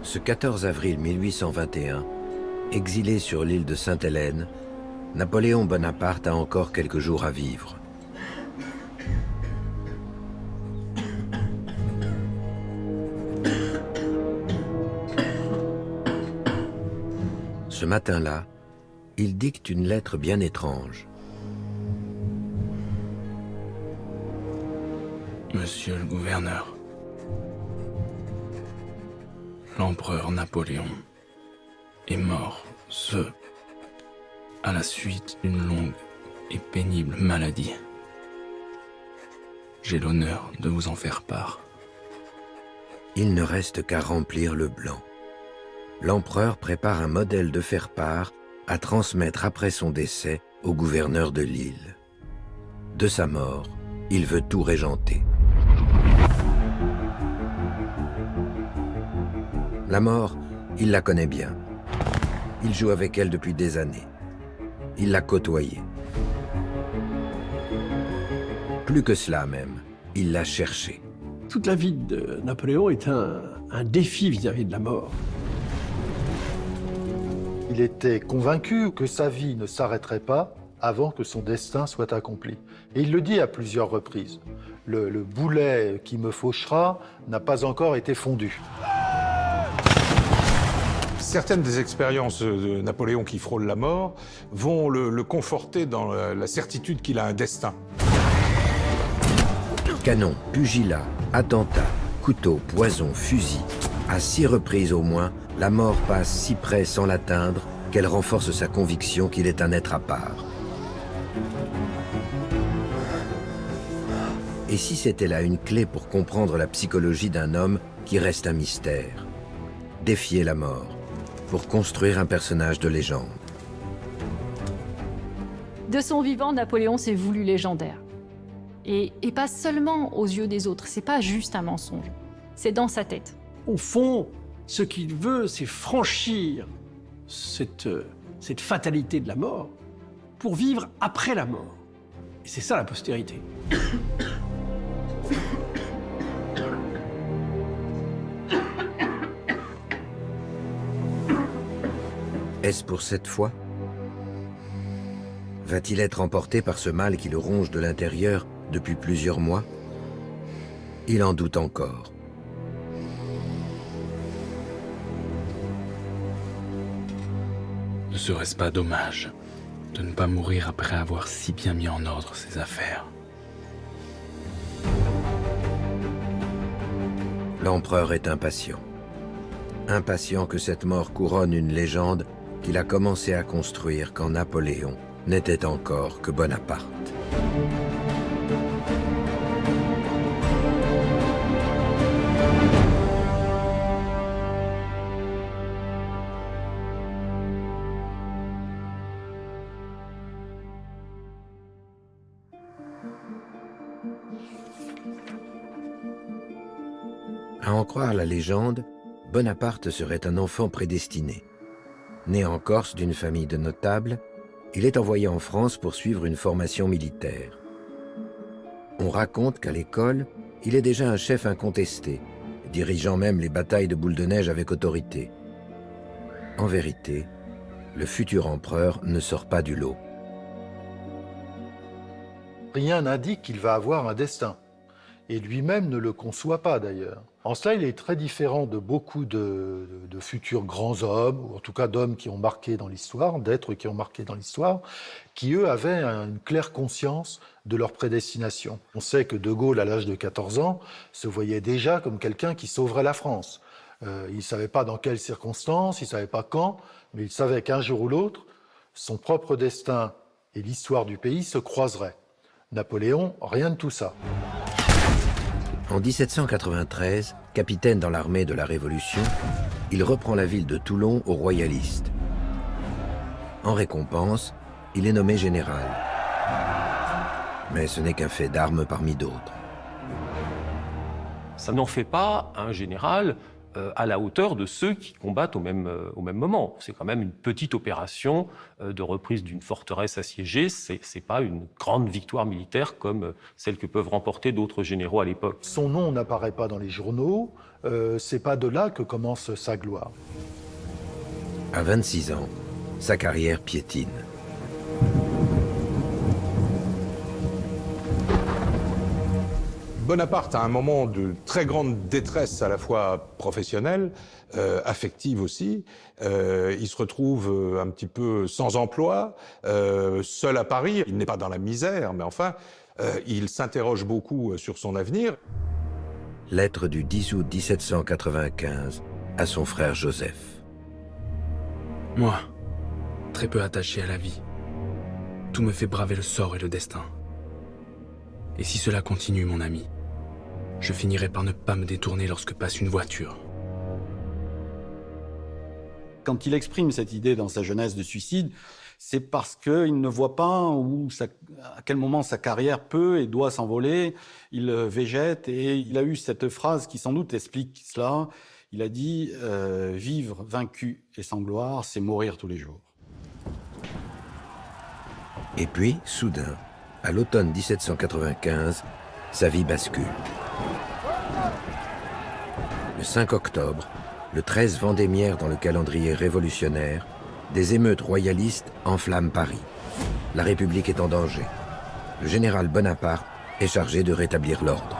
Ce 14 avril 1821, exilé sur l'île de Sainte-Hélène, Napoléon Bonaparte a encore quelques jours à vivre. Ce matin-là, il dicte une lettre bien étrange. Monsieur le gouverneur, l'empereur Napoléon est mort, à la suite d'une longue et pénible maladie. J'ai l'honneur de vous en faire part. Il ne reste qu'à remplir le blanc. L'empereur prépare un modèle de faire-part à transmettre après son décès au gouverneur de l'île. De sa mort, il veut tout régenter. La mort, il la connaît bien. Il joue avec elle depuis des années. Il l'a côtoyée. Plus que cela même, il l'a cherchée. Toute la vie de Napoléon est un défi vis-à-vis de la mort. Il était convaincu que sa vie ne s'arrêterait pas avant que son destin soit accompli. Et il le dit à plusieurs reprises. Le boulet qui me fauchera n'a pas encore été fondu. Certaines des expériences de Napoléon qui frôlent la mort vont le conforter dans la certitude qu'il a un destin. Canon, pugilat, attentat, couteau, poison, fusil. À 6 reprises au moins, la mort passe si près sans l'atteindre qu'elle renforce sa conviction qu'il est un être à part. Et si c'était là une clé pour comprendre la psychologie d'un homme qui reste un mystère? Défier la mort pour construire un personnage de légende. De son vivant, Napoléon s'est voulu légendaire. Et pas seulement aux yeux des autres, c'est pas juste un mensonge, c'est dans sa tête. Au fond, ce qu'il veut, c'est franchir cette fatalité de la mort pour vivre après la mort. Et c'est ça la postérité. Est-ce pour cette fois? Va-t-il être emporté par ce mal qui le ronge de l'intérieur depuis plusieurs mois? Il en doute encore. Ne serait-ce pas dommage de ne pas mourir après avoir si bien mis en ordre ses affaires? L'empereur est impatient. Impatient que cette mort couronne une légende qu'il a commencé à construire quand Napoléon n'était encore que Bonaparte. À en croire la légende, Bonaparte serait un enfant prédestiné. Né en Corse d'une famille de notables, il est envoyé en France pour suivre une formation militaire. On raconte qu'à l'école, il est déjà un chef incontesté, dirigeant même les batailles de boules de neige avec autorité. En vérité, le futur empereur ne sort pas du lot. Rien n'indique qu'il va avoir un destin. Et lui-même ne le conçoit pas d'ailleurs. En cela, il est très différent de beaucoup de futurs grands hommes, ou en tout cas d'hommes qui ont marqué dans l'histoire, d'êtres qui ont marqué dans l'histoire, qui eux avaient une claire conscience de leur prédestination. On sait que De Gaulle, à l'âge de 14 ans, se voyait déjà comme quelqu'un qui sauverait la France. Il ne savait pas dans quelles circonstances, il ne savait pas quand, mais il savait qu'un jour ou l'autre, son propre destin et l'histoire du pays se croiseraient. Napoléon, rien de tout ça. En 1793, capitaine dans l'armée de la Révolution, il reprend la ville de Toulon aux royalistes. En récompense, il est nommé général. Mais ce n'est qu'un fait d'armes parmi d'autres. Ça n'en fait pas un général à la hauteur de ceux qui combattent au même moment. C'est quand même une petite opération de reprise d'une forteresse assiégée. C'est pas une grande victoire militaire comme celle que peuvent remporter d'autres généraux à l'époque. Son nom n'apparaît pas dans les journaux, c'est pas de là que commence sa gloire. À 26 ans, sa carrière piétine. Bonaparte a un moment de très grande détresse à la fois professionnelle, affective aussi. Il se retrouve un petit peu sans emploi, seul à Paris. Il n'est pas dans la misère, mais enfin, il s'interroge beaucoup sur son avenir. Lettre du 10 août 1795 à son frère Joseph. Moi, très peu attaché à la vie, tout me fait braver le sort et le destin. Et si cela continue, mon ami, je finirai par ne pas me détourner lorsque passe une voiture. Quand il exprime cette idée dans sa jeunesse de suicide, c'est parce qu'il ne voit pas à quel moment sa carrière peut et doit s'envoler. Il végète et il a eu cette phrase qui sans doute explique cela. Il a dit « Vivre vaincu et sans gloire, c'est mourir tous les jours ». Et puis, soudain, à l'automne 1795, sa vie bascule. Le 5 octobre, le 13 vendémiaire dans le calendrier révolutionnaire, des émeutes royalistes enflamment Paris. La République est en danger. Le général Bonaparte est chargé de rétablir l'ordre.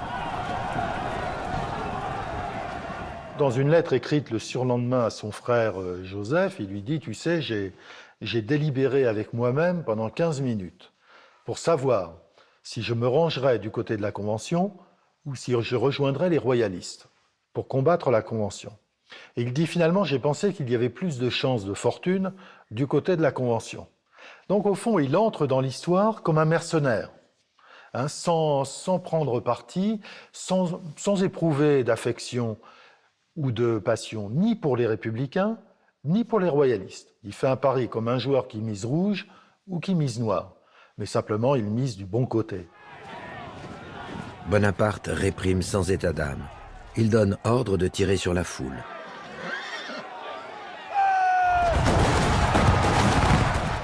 Dans une lettre écrite le surlendemain à son frère Joseph, il lui dit « Tu sais, j'ai délibéré avec moi-même pendant 15 minutes pour savoir si je me rangerais du côté de la Convention ou si je rejoindrais les royalistes pour combattre la Convention. Et il dit finalement, j'ai pensé qu'il y avait plus de chances de fortune du côté de la Convention. Donc au fond, il entre dans l'histoire comme un mercenaire, hein, sans prendre parti, sans éprouver d'affection ou de passion, ni pour les républicains, ni pour les royalistes. Il fait un pari comme un joueur qui mise rouge ou qui mise noir, mais simplement il mise du bon côté. Bonaparte réprime sans état d'âme. Il donne ordre de tirer sur la foule.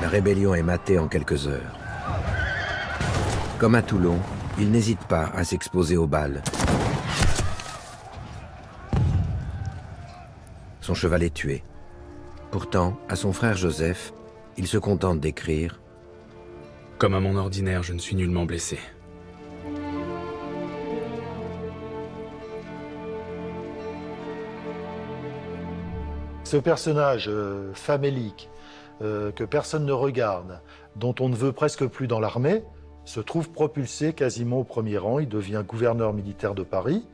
La rébellion est matée en quelques heures. Comme à Toulon, il n'hésite pas à s'exposer aux balles. Son cheval est tué. Pourtant, à son frère Joseph, il se contente d'écrire « Comme à mon ordinaire, je ne suis nullement blessé. » Ce personnage famélique, que personne ne regarde, dont on ne veut presque plus dans l'armée, se trouve propulsé quasiment au premier rang. Il devient gouverneur militaire de Paris.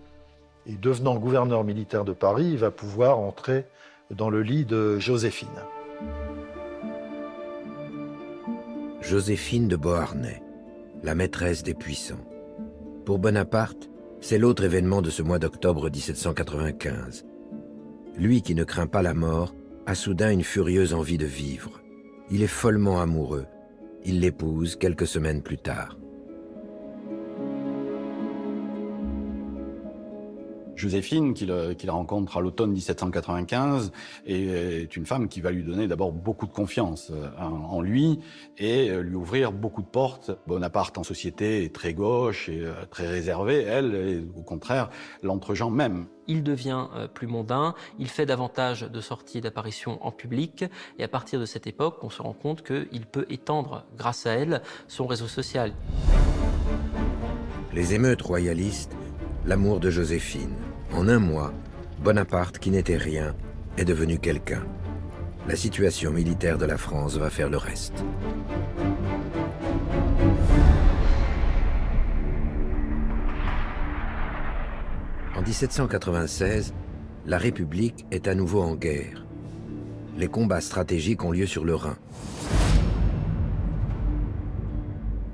Et devenant gouverneur militaire de Paris, il va pouvoir entrer dans le lit de Joséphine. Joséphine de Beauharnais, la maîtresse des puissants. Pour Bonaparte, c'est l'autre événement de ce mois d'octobre 1795. Lui qui ne craint pas la mort a soudain une furieuse envie de vivre. Il est follement amoureux. Il l'épouse quelques semaines plus tard. Joséphine, qu'il rencontre à l'automne 1795, est une femme qui va lui donner d'abord beaucoup de confiance en lui et lui ouvrir beaucoup de portes. Bonaparte en société est très gauche et très réservé. Elle est au contraire l'entre-gens même. Il devient plus mondain, il fait davantage de sorties et d'apparitions en public, et à partir de cette époque, on se rend compte qu'il peut étendre, grâce à elle, son réseau social. Les émeutes royalistes, l'amour de Joséphine. En un mois, Bonaparte, qui n'était rien, est devenu quelqu'un. La situation militaire de la France va faire le reste. En 1796, la République est à nouveau en guerre. Les combats stratégiques ont lieu sur le Rhin.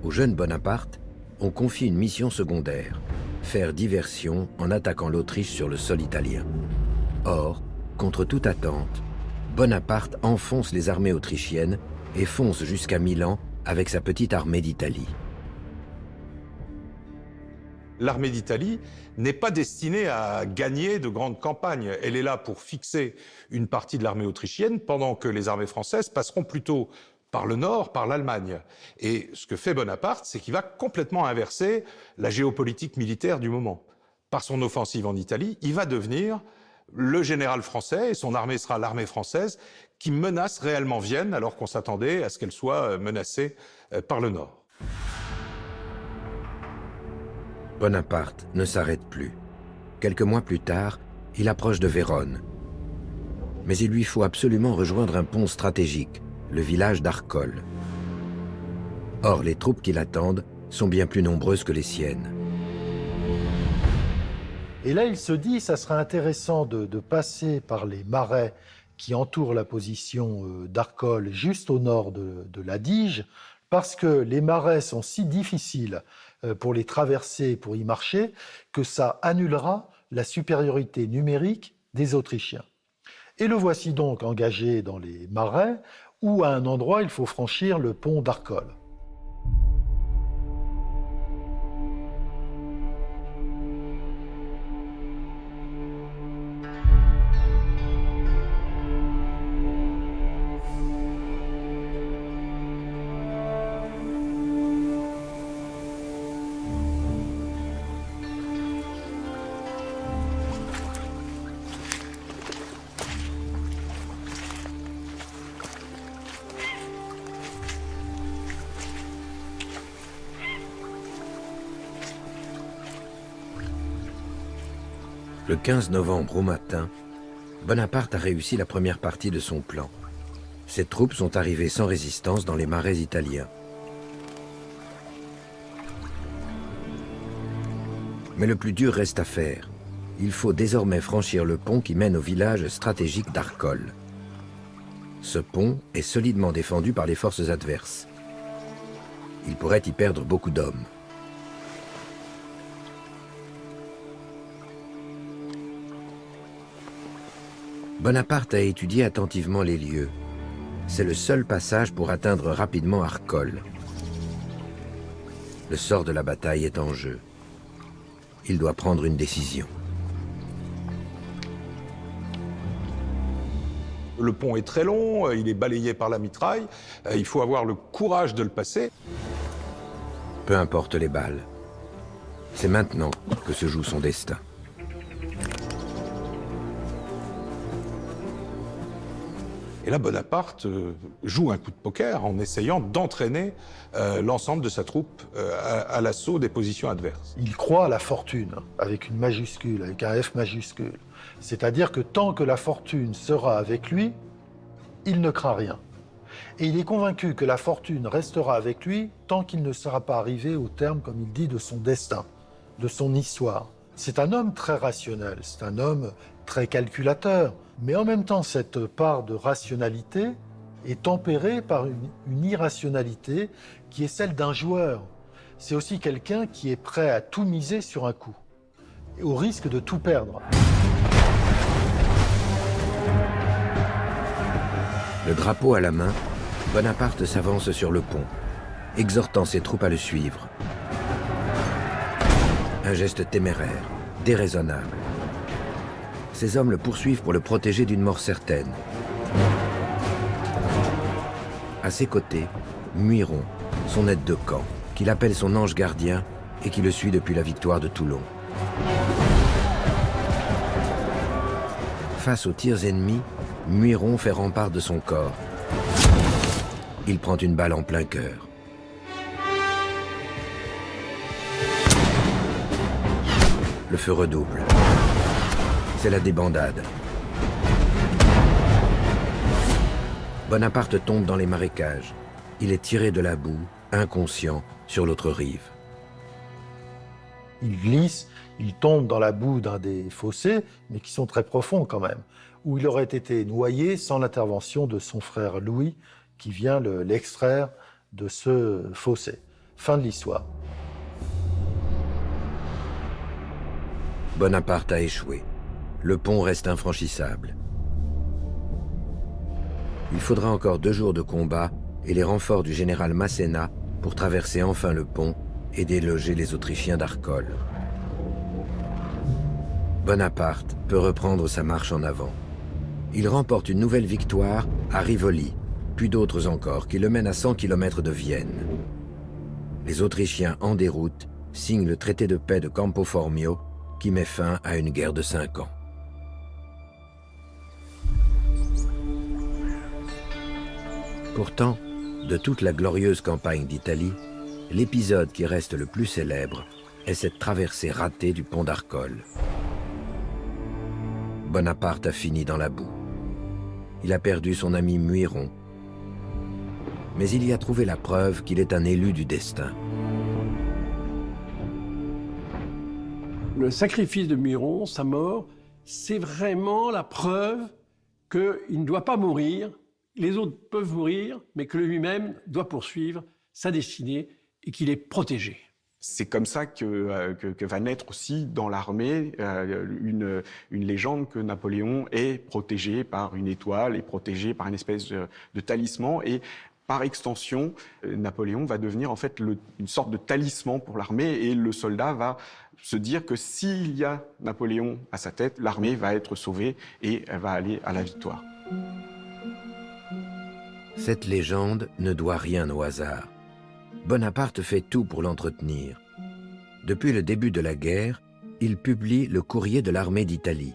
Au jeune Bonaparte, on confie une mission secondaire, faire diversion en attaquant l'Autriche sur le sol italien. Or, contre toute attente, Bonaparte enfonce les armées autrichiennes et fonce jusqu'à Milan avec sa petite armée d'Italie. L'armée d'Italie n'est pas destinée à gagner de grandes campagnes. Elle est là pour fixer une partie de l'armée autrichienne, pendant que les armées françaises passeront plutôt par le nord, par l'Allemagne. Et ce que fait Bonaparte, c'est qu'il va complètement inverser la géopolitique militaire du moment. Par son offensive en Italie, il va devenir le général français, et son armée sera l'armée française, qui menace réellement Vienne, alors qu'on s'attendait à ce qu'elle soit menacée par le nord. Bonaparte ne s'arrête plus. Quelques mois plus tard, il approche de Vérone. Mais il lui faut absolument rejoindre un pont stratégique, le village d'Arcole. Or, les troupes qui l'attendent sont bien plus nombreuses que les siennes. Et là, il se dit, ça serait intéressant de passer par les marais qui entourent la position d'Arcole, juste au nord de l'Adige, parce que les marais sont si difficiles pour les traverser, pour y marcher, que ça annulera la supériorité numérique des Autrichiens. Et le voici donc engagé dans les marais, où à un endroit, il faut franchir le pont d'Arcole. Le 15 novembre au matin, Bonaparte a réussi la première partie de son plan. Ses troupes sont arrivées sans résistance dans les marais italiens. Mais le plus dur reste à faire. Il faut désormais franchir le pont qui mène au village stratégique d'Arcole. Ce pont est solidement défendu par les forces adverses. Il pourrait y perdre beaucoup d'hommes. Bonaparte a étudié attentivement les lieux. C'est le seul passage pour atteindre rapidement Arcole. Le sort de la bataille est en jeu. Il doit prendre une décision. Le pont est très long, il est balayé par la mitraille, il faut avoir le courage de le passer. Peu importe les balles. C'est maintenant que se joue son destin. Et là, Bonaparte joue un coup de poker en essayant d'entraîner l'ensemble de sa troupe à l'assaut des positions adverses. Il croit à la fortune, avec une majuscule, avec un F majuscule. C'est-à-dire que tant que la fortune sera avec lui, il ne craint rien. Et il est convaincu que la fortune restera avec lui tant qu'il ne sera pas arrivé au terme, comme il dit, de son destin, de son histoire. C'est un homme très rationnel, c'est un homme très calculateur, mais en même temps, cette part de rationalité est tempérée par une irrationalité qui est celle d'un joueur. C'est aussi quelqu'un qui est prêt à tout miser sur un coup, au risque de tout perdre. Le drapeau à la main, Bonaparte s'avance sur le pont, exhortant ses troupes à le suivre. Un geste téméraire, déraisonnable. Ces hommes le poursuivent pour le protéger d'une mort certaine. À ses côtés, Muiron, son aide de camp, qu'il appelle son ange gardien et qui le suit depuis la victoire de Toulon. Face aux tirs ennemis, Muiron fait rempart de son corps. Il prend une balle en plein cœur. Le feu redouble. C'est la débandade. Bonaparte tombe dans les marécages. Il est tiré de la boue, inconscient, sur l'autre rive. Il glisse, il tombe dans la boue d'un des fossés, mais qui sont très profonds quand même, où il aurait été noyé sans l'intervention de son frère Louis, qui vient l'extraire de ce fossé. Fin de l'histoire. Bonaparte a échoué. Le pont reste infranchissable. Il faudra encore 2 jours de combat et les renforts du général Masséna pour traverser enfin le pont et déloger les Autrichiens d'Arcole. Bonaparte peut reprendre sa marche en avant. Il remporte une nouvelle victoire à Rivoli, puis d'autres encore qui le mènent à 100 km de Vienne. Les Autrichiens en déroute signent le traité de paix de Campo Formio qui met fin à une guerre de 5 ans. Pourtant, de toute la glorieuse campagne d'Italie, l'épisode qui reste le plus célèbre est cette traversée ratée du pont d'Arcole. Bonaparte a fini dans la boue. Il a perdu son ami Muiron, mais il y a trouvé la preuve qu'il est un élu du destin. Le sacrifice de Muiron, sa mort, c'est vraiment la preuve qu'il ne doit pas mourir. Les autres peuvent mourir, mais que lui-même doit poursuivre sa destinée et qu'il est protégé. C'est comme ça que va naître aussi dans l'armée une légende que Napoléon est protégé par une étoile, est protégé par une espèce de talisman. Et par extension, Napoléon va devenir en fait une sorte de talisman pour l'armée, et le soldat va se dire que s'il y a Napoléon à sa tête, l'armée va être sauvée et elle va aller à la victoire. Cette légende ne doit rien au hasard. Bonaparte fait tout pour l'entretenir. Depuis le début de la guerre, il publie le courrier de l'armée d'Italie.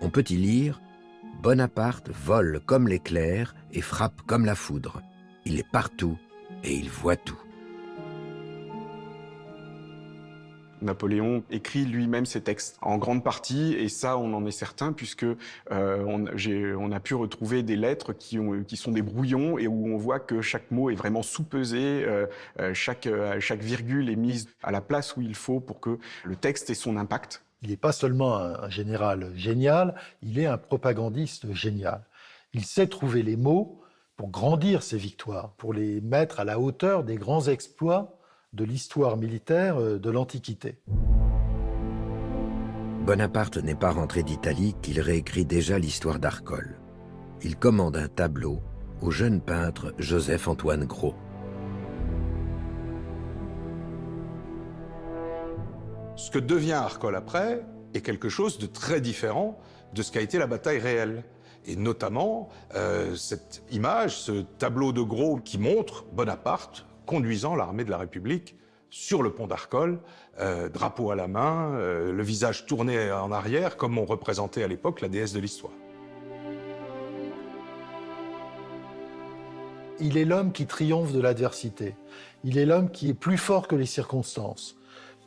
On peut y lire « Bonaparte vole comme l'éclair et frappe comme la foudre. Il est partout et il voit tout. » Napoléon écrit lui-même ses textes en grande partie, et ça on en est certain puisque on a pu retrouver des lettres qui sont des brouillons et où on voit que chaque mot est vraiment sous-pesé, chaque virgule est mise à la place où il faut pour que le texte ait son impact. Il n'est pas seulement un général génial, il est un propagandiste génial. Il sait trouver les mots pour grandir ses victoires, pour les mettre à la hauteur des grands exploits de l'histoire militaire de l'Antiquité. Bonaparte n'est pas rentré d'Italie qu'il réécrit déjà l'histoire d'Arcole. Il commande un tableau au jeune peintre Joseph-Antoine Gros. Ce que devient Arcole après est quelque chose de très différent de ce qu'a été la bataille réelle. Et notamment cette image, ce tableau de Gros qui montre Bonaparte conduisant l'armée de la République sur le pont d'Arcole, drapeau à la main, le visage tourné en arrière, comme on représentait à l'époque la déesse de l'histoire. Il est l'homme qui triomphe de l'adversité. Il est l'homme qui est plus fort que les circonstances,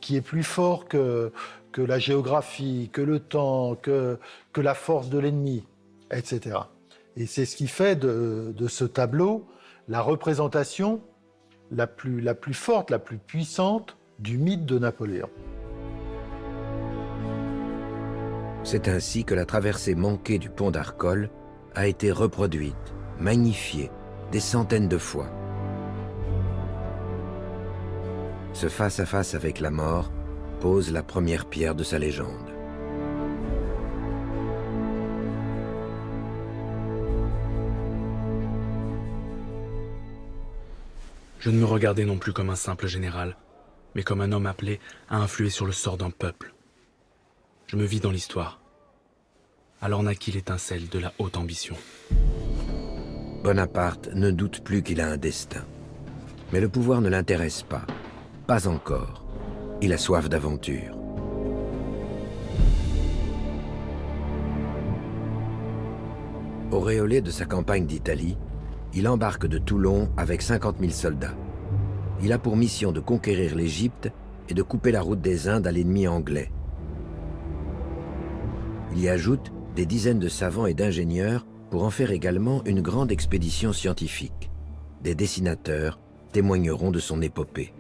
qui est plus fort que la géographie, que le temps, que la force de l'ennemi, etc. Et c'est ce qui fait de ce tableau la représentation la plus forte, la plus puissante du mythe de Napoléon. C'est ainsi que la traversée manquée du pont d'Arcole a été reproduite, magnifiée, des centaines de fois. Ce face-à-face avec la mort pose la première pierre de sa légende. Je ne me regardais non plus comme un simple général, mais comme un homme appelé à influer sur le sort d'un peuple. Je me vis dans l'histoire. Alors naquit l'étincelle de la haute ambition. Bonaparte ne doute plus qu'il a un destin. Mais le pouvoir ne l'intéresse pas. Pas encore. Il a soif d'aventure. Auréolé de sa campagne d'Italie, il embarque de Toulon avec 50 000 soldats. Il a pour mission de conquérir l'Égypte et de couper la route des Indes à l'ennemi anglais. Il y ajoute des dizaines de savants et d'ingénieurs pour en faire également une grande expédition scientifique. Des dessinateurs témoigneront de son épopée.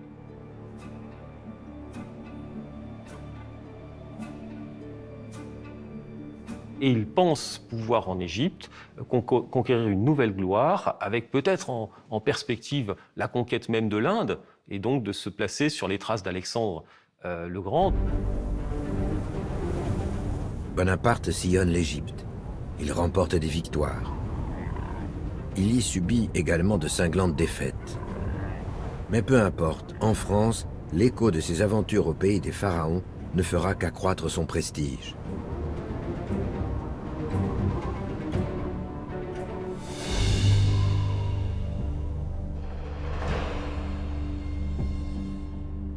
Et il pense pouvoir en Égypte conquérir une nouvelle gloire, avec peut-être en perspective la conquête même de l'Inde, et donc de se placer sur les traces d'Alexandre le Grand. Bonaparte sillonne l'Égypte. Il remporte des victoires. Il y subit également de cinglantes défaites. Mais peu importe, en France, l'écho de ses aventures au pays des pharaons ne fera qu'accroître son prestige.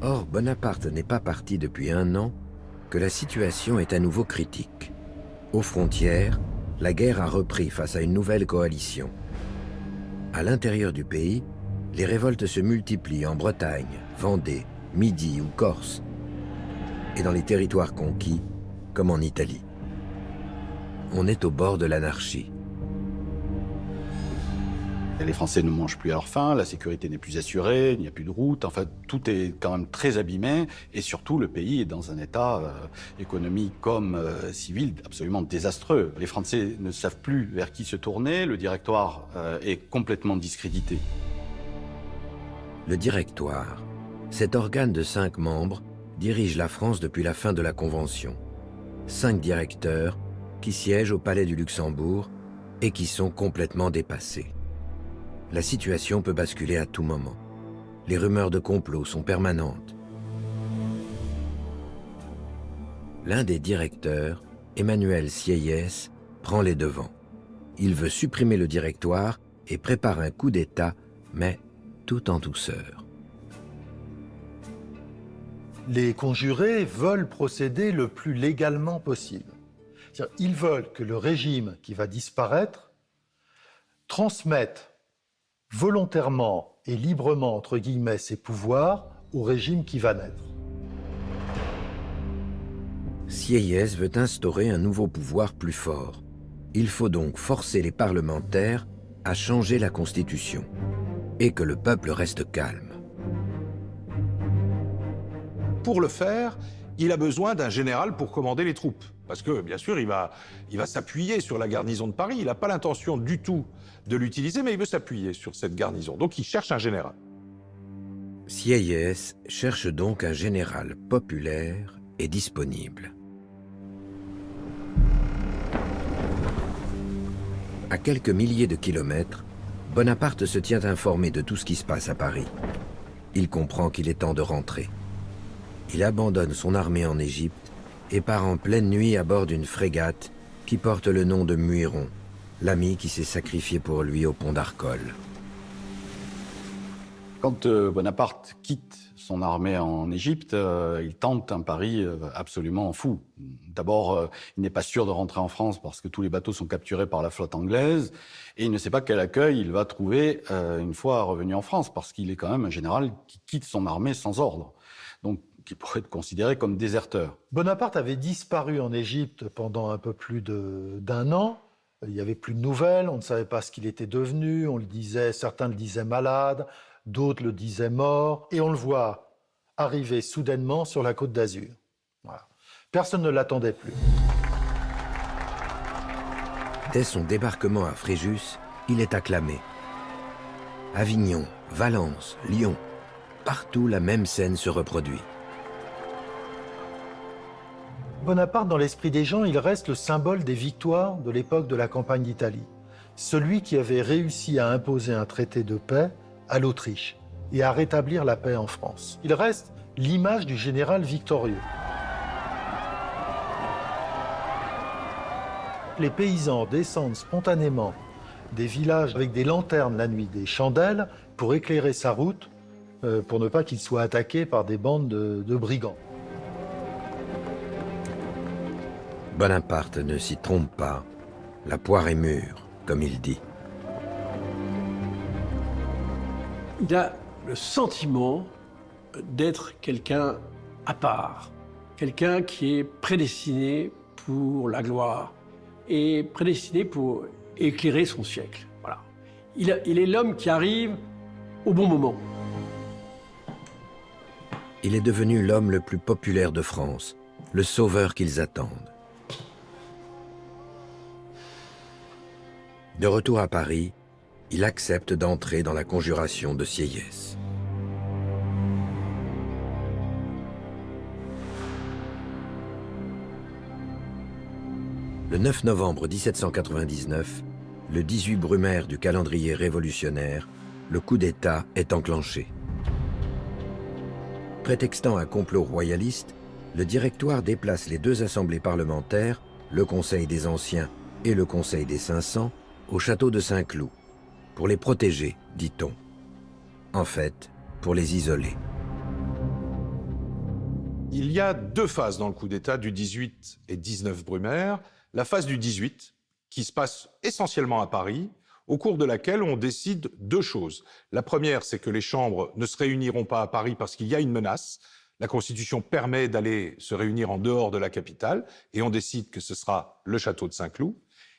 Or, Bonaparte n'est pas parti depuis 1 an que la situation est à nouveau critique. Aux frontières, la guerre a repris face à une nouvelle coalition. À l'intérieur du pays, les révoltes se multiplient en Bretagne, Vendée, Midi ou Corse, et dans les territoires conquis, comme en Italie. On est au bord de l'anarchie. Les Français ne mangent plus à leur faim, la sécurité n'est plus assurée, il n'y a plus de route, enfin tout est quand même très abîmé et surtout le pays est dans un état économique comme civil absolument désastreux. Les Français ne savent plus vers qui se tourner, le directoire est complètement discrédité. Le directoire, cet organe de 5 membres, dirige la France depuis la fin de la Convention. 5 directeurs qui siègent au Palais du Luxembourg et qui sont complètement dépassés. La situation peut basculer à tout moment. Les rumeurs de complot sont permanentes. L'un des directeurs, Emmanuel Sieyès, prend les devants. Il veut supprimer le directoire et prépare un coup d'État, mais tout en douceur. Les conjurés veulent procéder le plus légalement possible. C'est-à-dire, ils veulent que le régime qui va disparaître transmette volontairement et librement, entre guillemets, ses pouvoirs au régime qui va naître. Sieyès veut instaurer un nouveau pouvoir plus fort. Il faut donc forcer les parlementaires à changer la Constitution et que le peuple reste calme. Pour le faire, il a besoin d'un général pour commander les troupes. Parce que, bien sûr, il va s'appuyer sur la garnison de Paris. Il n'a pas l'intention du tout de l'utiliser, mais il veut s'appuyer sur cette garnison. Donc, il cherche un général. Sieyès cherche donc un général populaire et disponible. À quelques milliers de kilomètres, Bonaparte se tient informé de tout ce qui se passe à Paris. Il comprend qu'il est temps de rentrer. Il abandonne son armée en Égypte et part en pleine nuit à bord d'une frégate qui porte le nom de Muiron, l'ami qui s'est sacrifié pour lui au pont d'Arcole. Quand Bonaparte quitte son armée en Égypte, il tente un pari absolument fou. D'abord, il n'est pas sûr de rentrer en France parce que tous les bateaux sont capturés par la flotte anglaise et il ne sait pas quel accueil il va trouver une fois revenu en France parce qu'il est quand même un général qui quitte son armée sans ordre. Donc, qui pourrait être considéré comme déserteur. Bonaparte avait disparu en Égypte pendant un peu plus d'1 an. Il n'y avait plus de nouvelles, on ne savait pas ce qu'il était devenu, on le disait, certains le disaient malade, d'autres le disaient mort, et on le voit arriver soudainement sur la Côte d'Azur. Voilà. Personne ne l'attendait plus. Dès son débarquement à Fréjus, il est acclamé. Avignon, Valence, Lyon, partout la même scène se reproduit. Bonaparte, dans l'esprit des gens, il reste le symbole des victoires de l'époque de la campagne d'Italie. Celui qui avait réussi à imposer un traité de paix à l'Autriche et à rétablir la paix en France. Il reste l'image du général victorieux. Les paysans descendent spontanément des villages avec des lanternes la nuit, des chandelles, pour éclairer sa route, pour ne pas qu'il soit attaqué par des bandes de brigands. Bonaparte ne s'y trompe pas. La poire est mûre, comme il dit. Il a le sentiment d'être quelqu'un à part, quelqu'un qui est prédestiné pour la gloire et prédestiné pour éclairer son siècle. Voilà. Il est l'homme qui arrive au bon moment. Il est devenu l'homme le plus populaire de France, le sauveur qu'ils attendent. De retour à Paris, il accepte d'entrer dans la conjuration de Sieyès. Le 9 novembre 1799, le 18 Brumaire du calendrier révolutionnaire, le coup d'État est enclenché. Prétextant un complot royaliste, le Directoire déplace les deux assemblées parlementaires, le Conseil des Anciens et le Conseil des 500, au château de Saint-Cloud, pour les protéger, dit-on. En fait, pour les isoler. Il y a deux phases dans le coup d'État du 18 et 19 Brumaire. La phase du 18, qui se passe essentiellement à Paris, au cours de laquelle on décide deux choses. La première, c'est que les chambres ne se réuniront pas à Paris parce qu'il y a une menace. La Constitution permet d'aller se réunir en dehors de la capitale, et on décide que ce sera le château de Saint-Cloud.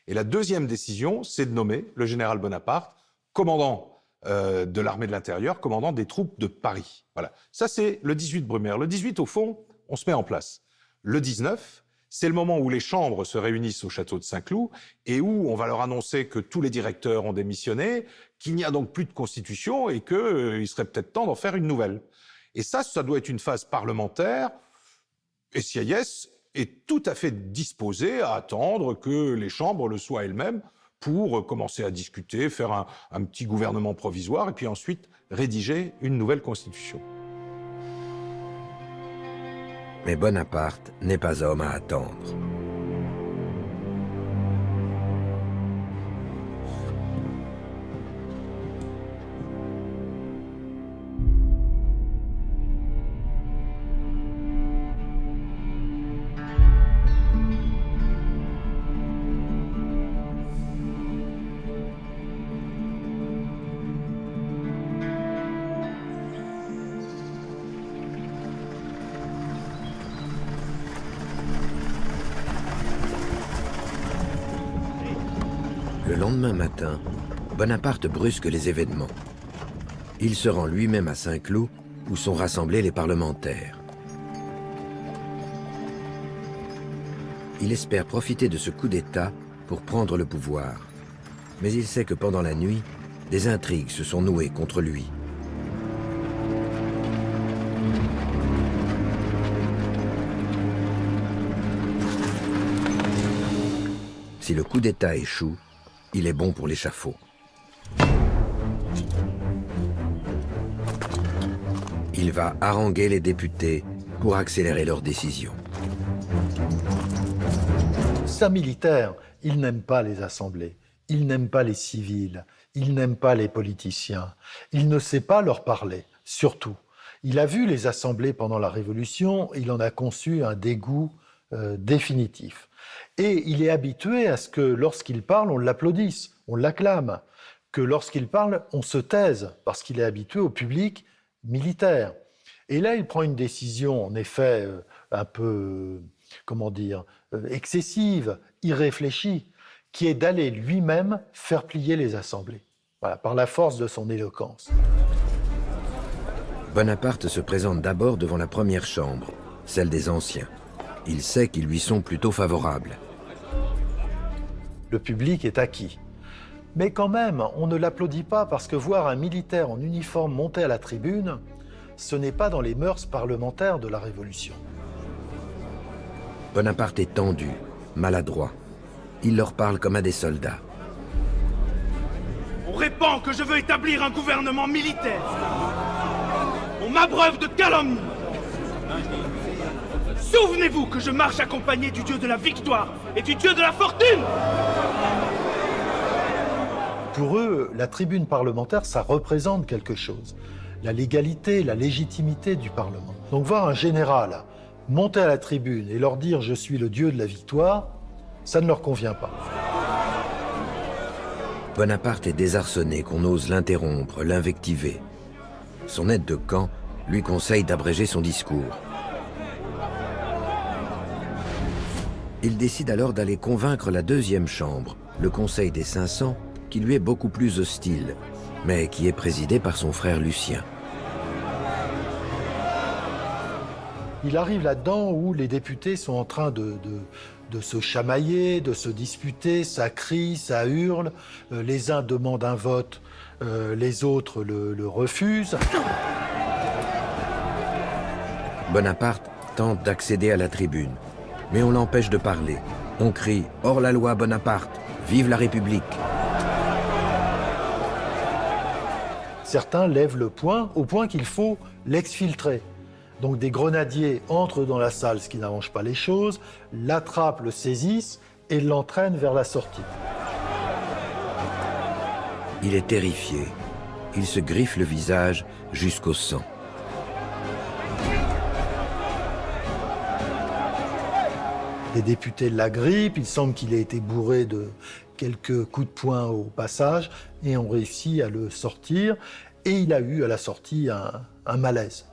Et la deuxième décision, c'est de nommer le général Bonaparte commandant de l'armée de l'intérieur, commandant des troupes de Paris. Voilà. Ça, c'est le 18 Brumaire. Le 18, au fond, on se met en place. Le 19, c'est le moment où les chambres se réunissent au château de Saint-Cloud et où on va leur annoncer que tous les directeurs ont démissionné, qu'il n'y a donc plus de constitution et qu'il serait peut-être temps d'en faire une nouvelle. Et ça doit être une phase parlementaire. Et Sieyès est tout à fait disposé à attendre que les chambres le soient elles-mêmes pour commencer à discuter, faire un petit gouvernement provisoire et puis ensuite rédiger une nouvelle constitution. Mais Bonaparte n'est pas homme à attendre. Le lendemain matin, Bonaparte brusque les événements. Il se rend lui-même à Saint-Cloud, où sont rassemblés les parlementaires. Il espère profiter de ce coup d'État pour prendre le pouvoir. Mais il sait que pendant la nuit, des intrigues se sont nouées contre lui. Si le coup d'État échoue, il est bon pour l'échafaud. Il va haranguer les députés pour accélérer leurs décisions. C'est un militaire, il n'aime pas les assemblées, il n'aime pas les civils, il n'aime pas les politiciens, il ne sait pas leur parler, surtout. Il a vu les assemblées pendant la Révolution, il en a conçu un dégoût définitif. Et il est habitué à ce que lorsqu'il parle, on l'applaudisse, on l'acclame, que lorsqu'il parle, on se taise, parce qu'il est habitué au public militaire. Et là, il prend une décision, en effet, un peu, excessive, irréfléchie, qui est d'aller lui-même faire plier les assemblées, voilà, par la force de son éloquence. Bonaparte se présente d'abord devant la première chambre, celle des anciens. Il sait qu'ils lui sont plutôt favorables. Le public est acquis. Mais quand même, on ne l'applaudit pas parce que voir un militaire en uniforme monter à la tribune, ce n'est pas dans les mœurs parlementaires de la Révolution. Bonaparte est tendu, maladroit. Il leur parle comme à des soldats. On répand que je veux établir un gouvernement militaire. On m'abreuve de calomnie. Souvenez-vous que je marche accompagné du dieu de la victoire et du dieu de la fortune. Pour eux, la tribune parlementaire, ça représente quelque chose. La légalité, la légitimité du Parlement. Donc voir un général monter à la tribune et leur dire « je suis le dieu de la victoire », ça ne leur convient pas. Bonaparte est désarçonné qu'on ose l'interrompre, l'invectiver. Son aide de camp lui conseille d'abréger son discours. Il décide alors d'aller convaincre la deuxième chambre, le Conseil des 500, qui lui est beaucoup plus hostile, mais qui est présidé par son frère Lucien. Il arrive là-dedans où les députés sont en train de se chamailler, de se disputer, ça crie, ça hurle, les uns demandent un vote, les autres le refusent. Bonaparte tente d'accéder à la tribune, mais on l'empêche de parler. On crie « Hors la loi Bonaparte, vive la République !» Certains lèvent le poing au point qu'il faut l'exfiltrer. Donc des grenadiers entrent dans la salle, ce qui n'arrange pas les choses, l'attrapent, le saisissent et l'entraînent vers la sortie. Il est terrifié. Il se griffe le visage jusqu'au sang. Les députés l'agrippent, il semble qu'il ait été bourré de quelques coups de poing au passage et ont réussi à le sortir. Et il a eu à la sortie un malaise.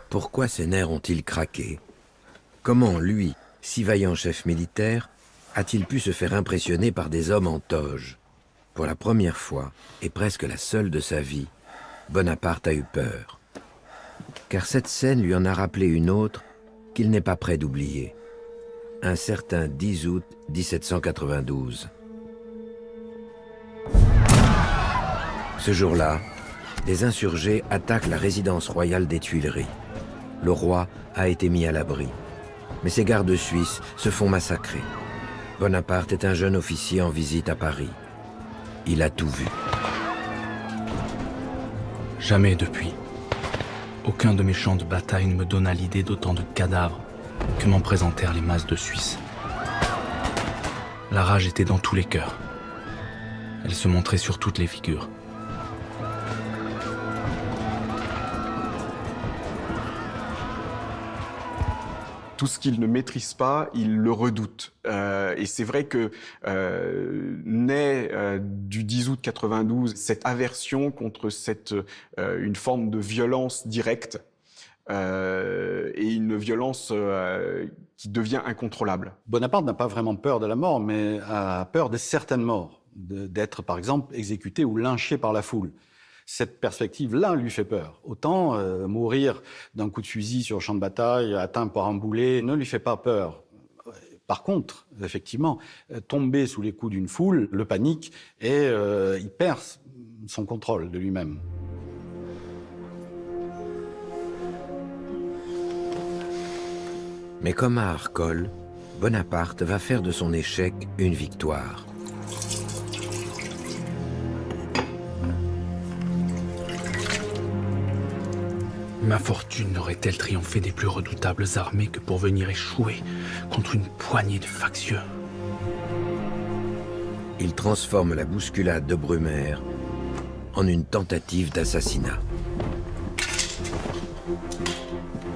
Pourquoi ses nerfs ont-ils craqué? Comment lui, si vaillant chef militaire, a-t-il pu se faire impressionner par des hommes en toge? Pour la première fois, et presque la seule de sa vie, Bonaparte a eu peur. Car cette scène lui en a rappelé une autre qu'il n'est pas prêt d'oublier. Un certain 10 août 1792. Ce jour-là, des insurgés attaquent la résidence royale des Tuileries. Le roi a été mis à l'abri. Mais ses gardes suisses se font massacrer. Bonaparte est un jeune officier en visite à Paris. Il a tout vu. Jamais depuis. Aucun de mes champs de bataille ne me donna l'idée d'autant de cadavres que m'en présentèrent les masses de Suisses. La rage était dans tous les cœurs. Elle se montrait sur toutes les figures. Tout ce qu'il ne maîtrise pas, il le redoute. Et c'est vrai que naît du 10 août 92 cette aversion contre une forme de violence directe et une violence qui devient incontrôlable. Bonaparte n'a pas vraiment peur de la mort, mais a peur de certaines morts, d'être par exemple exécuté ou lynché par la foule. Cette perspective-là lui fait peur. Autant mourir d'un coup de fusil sur le champ de bataille, atteint par un boulet, ne lui fait pas peur. Par contre, effectivement, tomber sous les coups d'une foule le panique et il perd son contrôle de lui-même. Mais comme à Arcole, Bonaparte va faire de son échec une victoire. Ma fortune n'aurait-elle triomphé des plus redoutables armées que pour venir échouer contre une poignée de factieux? Il transforme la bousculade de Brumaire en une tentative d'assassinat.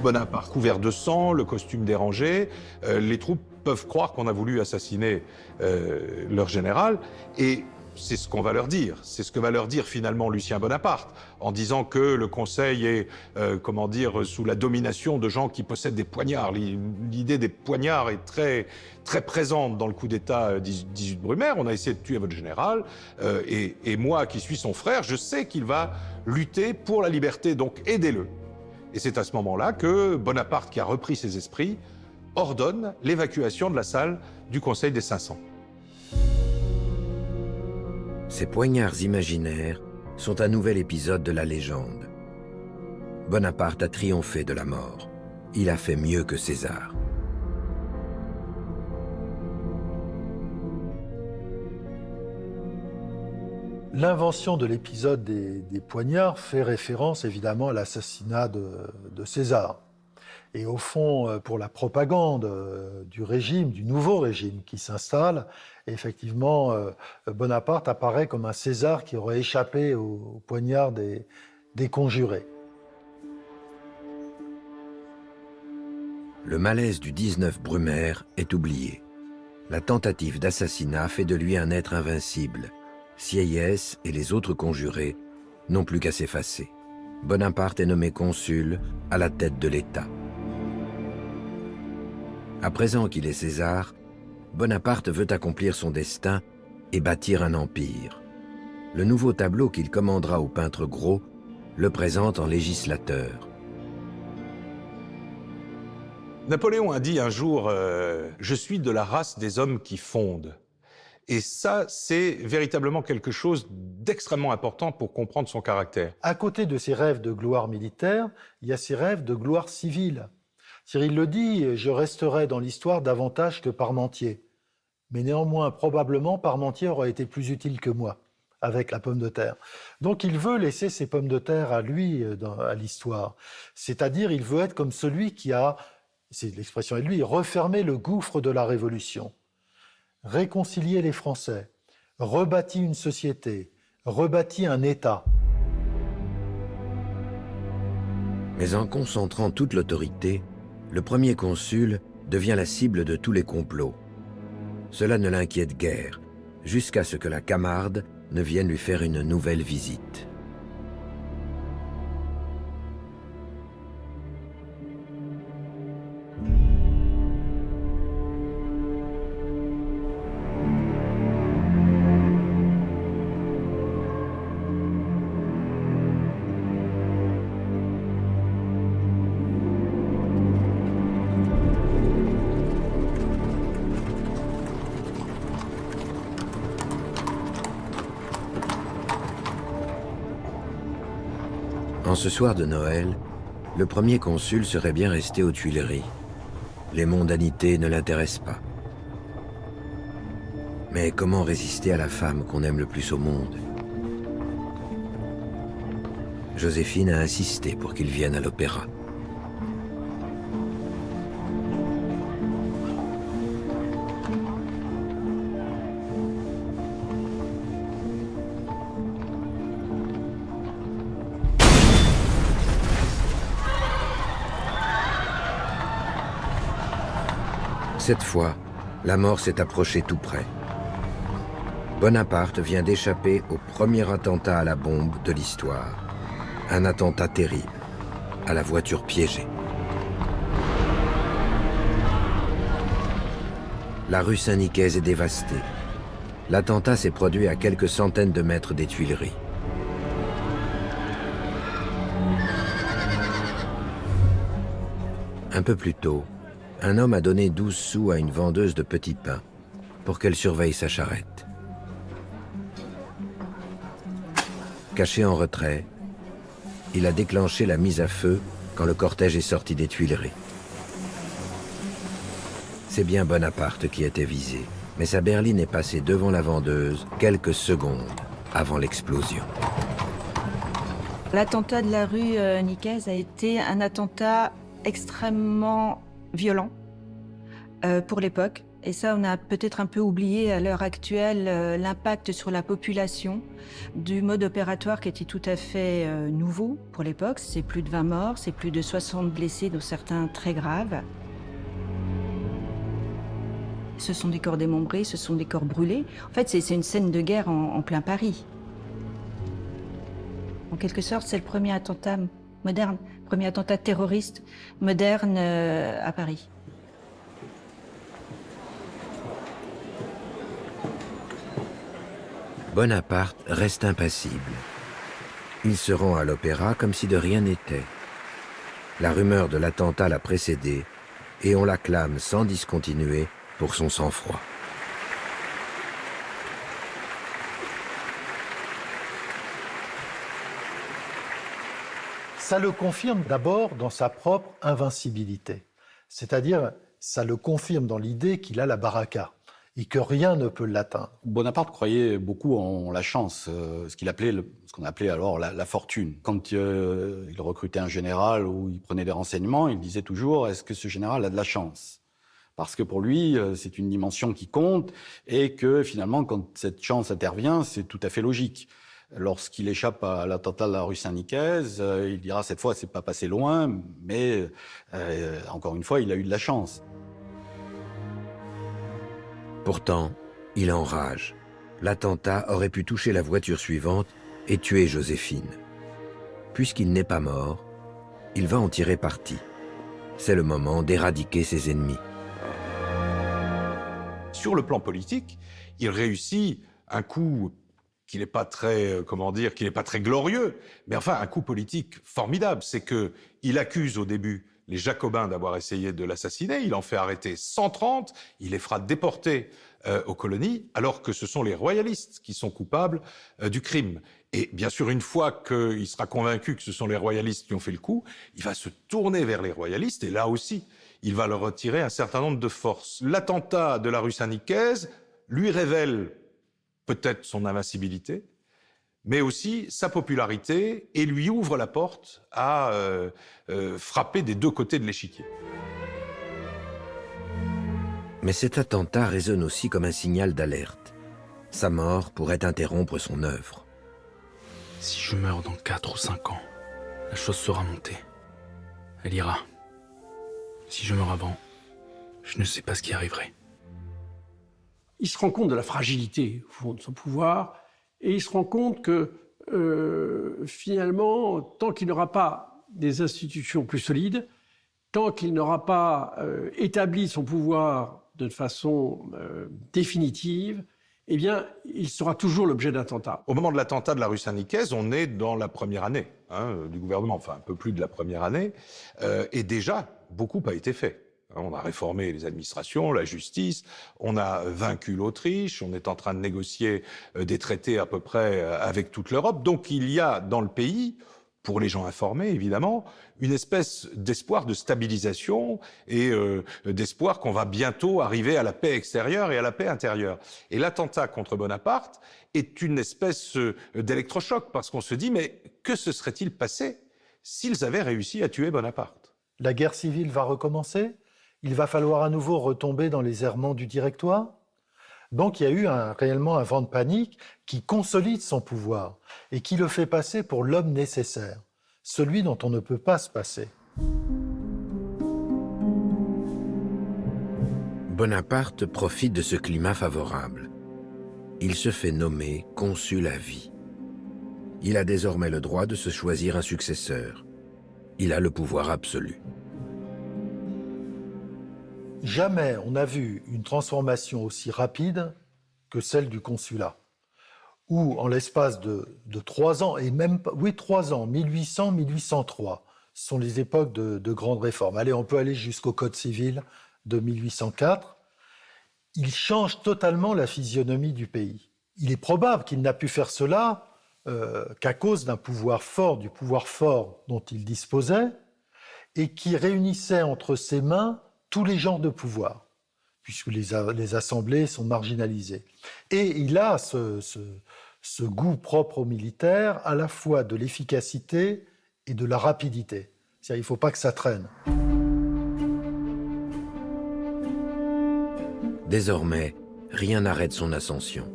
Bonaparte couvert de sang, le costume dérangé, les troupes peuvent croire qu'on a voulu assassiner leur général, et c'est ce qu'on va leur dire. C'est ce que va leur dire finalement Lucien Bonaparte, en disant que le Conseil est, sous la domination de gens qui possèdent des poignards. L'idée des poignards est très, très présente dans le coup d'État 18 Brumaire. On a essayé de tuer votre général, et moi qui suis son frère, je sais qu'il va lutter pour la liberté, donc aidez-le. Et c'est à ce moment-là que Bonaparte, qui a repris ses esprits, ordonne l'évacuation de la salle du Conseil des 500. Ces poignards imaginaires sont un nouvel épisode de la légende. Bonaparte a triomphé de la mort. Il a fait mieux que César. L'invention de l'épisode des poignards fait référence évidemment à l'assassinat de César. Et au fond, pour la propagande du régime, du nouveau régime qui s'installe, effectivement, Bonaparte apparaît comme un César qui aurait échappé au poignard des conjurés. Le malaise du 19 Brumaire est oublié. La tentative d'assassinat fait de lui un être invincible. Sieyès et les autres conjurés n'ont plus qu'à s'effacer. Bonaparte est nommé consul à la tête de l'État. À présent qu'il est César, Bonaparte veut accomplir son destin et bâtir un empire. Le nouveau tableau qu'il commandera au peintre Gros le présente en législateur. Napoléon a dit un jour « Je suis de la race des hommes qui fondent ». Et ça, c'est véritablement quelque chose d'extrêmement important pour comprendre son caractère. À côté de ses rêves de gloire militaire, il y a ses rêves de gloire civile. Cyril le dit, je resterai dans l'histoire davantage que Parmentier. mais néanmoins, probablement, Parmentier aurait été plus utile que moi avec la pomme de terre. Donc il veut laisser ses pommes de terre à lui, à l'histoire. C'est-à-dire, il veut être comme celui qui a, c'est l'expression est de lui, refermé le gouffre de la Révolution, réconcilié les Français, rebâti une société, rebâti un État. Mais en concentrant toute l'autorité, le premier consul devient la cible de tous les complots. Cela ne l'inquiète guère, jusqu'à ce que la Camarde ne vienne lui faire une nouvelle visite. En ce soir de Noël, le premier consul serait bien resté aux Tuileries. Les mondanités ne l'intéressent pas. Mais comment résister à la femme qu'on aime le plus au monde? Joséphine a insisté pour qu'il vienne à l'opéra. Cette fois, la mort s'est approchée tout près. Bonaparte vient d'échapper au premier attentat à la bombe de l'histoire. Un attentat terrible, à la voiture piégée. La rue Saint-Nicaise est dévastée. L'attentat s'est produit à quelques centaines de mètres des Tuileries. Un peu plus tôt, un homme a donné 12 sous à une vendeuse de petits pains pour qu'elle surveille sa charrette. Caché en retrait, il a déclenché la mise à feu quand le cortège est sorti des Tuileries. C'est bien Bonaparte qui était visé, mais sa berline est passée devant la vendeuse quelques secondes avant l'explosion. L'attentat de la rue Nicaise a été un attentat extrêmement violent pour l'époque. Et ça, on a peut-être un peu oublié à l'heure actuelle l'impact sur la population du mode opératoire qui était tout à fait nouveau pour l'époque. C'est plus de 20 morts, c'est plus de 60 blessés, dont certains très graves. Ce sont des corps démembrés, ce sont des corps brûlés. En fait, c'est une scène de guerre en plein Paris. En quelque sorte, c'est le premier attentat moderne, premier attentat terroriste moderne à Paris. Bonaparte reste impassible. Il se rend à l'opéra comme si de rien n'était. La rumeur de l'attentat l'a précédé et on l'acclame sans discontinuer pour son sang-froid. Ça le confirme d'abord dans sa propre invincibilité. C'est-à-dire, ça le confirme dans l'idée qu'il a la baraka et que rien ne peut l'atteindre. Bonaparte croyait beaucoup en la chance, ce qu'on appelait alors la fortune. Quand il recrutait un général ou il prenait des renseignements, il disait toujours « est-ce que ce général a de la chance ?» Parce que pour lui, c'est une dimension qui compte et que finalement, quand cette chance intervient, c'est tout à fait logique. Lorsqu'il échappe à l'attentat de la rue Saint-Nicaise, il dira cette fois c'est pas passé loin, mais encore une fois il a eu de la chance. Pourtant, il enrage. L'attentat aurait pu toucher la voiture suivante et tuer Joséphine. Puisqu'il n'est pas mort, il va en tirer parti. C'est le moment d'éradiquer ses ennemis. Sur le plan politique, il réussit un coup qui n'est pas très, qui n'est pas très glorieux, mais enfin un coup politique formidable. C'est qu'il accuse au début les Jacobins d'avoir essayé de l'assassiner, il en fait arrêter 130, il les fera déporter aux colonies, alors que ce sont les royalistes qui sont coupables du crime. Et bien sûr, une fois qu'il sera convaincu que ce sont les royalistes qui ont fait le coup, il va se tourner vers les royalistes, et là aussi, il va leur retirer un certain nombre de forces. L'attentat de la rue Saint-Nicaise lui révèle peut-être son invincibilité, mais aussi sa popularité, et lui ouvre la porte à frapper des deux côtés de l'échiquier. Mais cet attentat résonne aussi comme un signal d'alerte. Sa mort pourrait interrompre son œuvre. Si je meurs dans 4 ou 5 ans, la chose sera montée. Elle ira. Si je meurs avant, je ne sais pas ce qui arriverait. Il se rend compte de la fragilité au fond, de son pouvoir, et il se rend compte que finalement, tant qu'il n'aura pas des institutions plus solides, tant qu'il n'aura pas établi son pouvoir de façon définitive, eh bien, il sera toujours l'objet d'attentats. Au moment de l'attentat de la rue Saint-Nicaise, on est dans la première année du gouvernement, enfin un peu plus de la première année, et déjà, beaucoup a été fait. On a réformé les administrations, la justice, on a vaincu l'Autriche, on est en train de négocier des traités à peu près avec toute l'Europe. Donc il y a dans le pays, pour les gens informés évidemment, une espèce d'espoir de stabilisation et d'espoir qu'on va bientôt arriver à la paix extérieure et à la paix intérieure. Et l'attentat contre Bonaparte est une espèce d'électrochoc, parce qu'on se dit, mais que se serait-il passé s'ils avaient réussi à tuer Bonaparte? La guerre civile va recommencer. Il va falloir à nouveau retomber dans les errements du Directoire. Donc il y a eu réellement un vent de panique qui consolide son pouvoir et qui le fait passer pour l'homme nécessaire, celui dont on ne peut pas se passer. Bonaparte profite de ce climat favorable. Il se fait nommer consul à vie. Il a désormais le droit de se choisir un successeur. Il a le pouvoir absolu. Jamais on n'a vu une transformation aussi rapide que celle du consulat, où en l'espace de 3 ans, et même, oui, 3 ans, 1800-1803, ce sont les époques de grandes réformes. Allez, on peut aller jusqu'au Code civil de 1804. Il change totalement la physionomie du pays. Il est probable qu'il n'a pu faire cela qu'à cause d'un pouvoir fort, du pouvoir fort dont il disposait, et qui réunissait entre ses mains tous les genres de pouvoir, puisque les assemblées sont marginalisées. Et il a ce goût propre aux militaires, à la fois de l'efficacité et de la rapidité. C'est-à-dire, il ne faut pas que ça traîne. Désormais, rien n'arrête son ascension.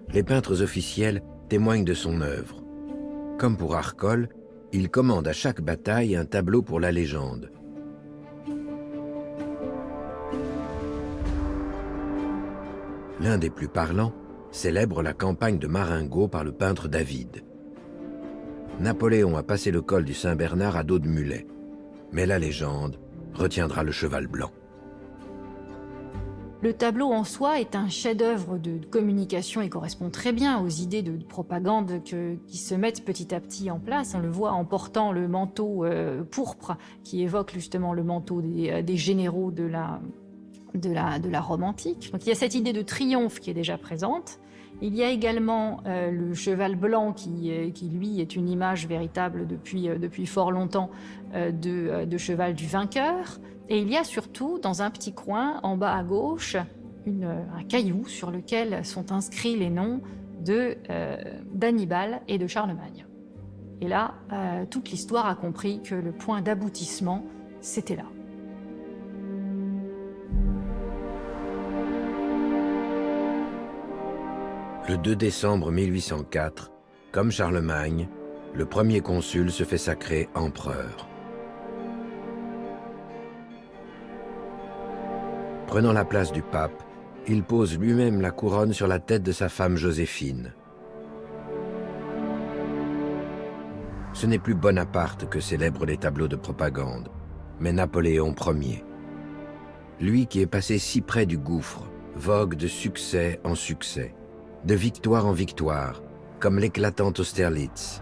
Les peintres officiels témoignent de son œuvre. Comme pour Arcole, il commande à chaque bataille un tableau pour la légende. L'un des plus parlants célèbre la campagne de Marengo par le peintre David. Napoléon a passé le col du Saint-Bernard à dos de mulet, mais la légende retiendra le cheval blanc. Le tableau en soi est un chef-d'œuvre de communication et correspond très bien aux idées de propagande qui se mettent petit à petit en place. On le voit en portant le manteau pourpre qui évoque justement le manteau des généraux de la Rome antique. Donc il y a cette idée de triomphe qui est déjà présente. Il y a également le cheval blanc qui lui est une image véritable depuis fort longtemps de cheval du vainqueur. Et il y a surtout dans un petit coin en bas à gauche un caillou sur lequel sont inscrits les noms d'Hannibal et de Charlemagne. Et là, toute l'histoire a compris que le point d'aboutissement, c'était là. Le 2 décembre 1804, comme Charlemagne, le premier consul se fait sacrer empereur. Prenant la place du pape, il pose lui-même la couronne sur la tête de sa femme Joséphine. Ce n'est plus Bonaparte que célèbre les tableaux de propagande, mais Napoléon Ier. Lui qui est passé si près du gouffre, vogue de succès en succès, de victoire en victoire, comme l'éclatante Austerlitz.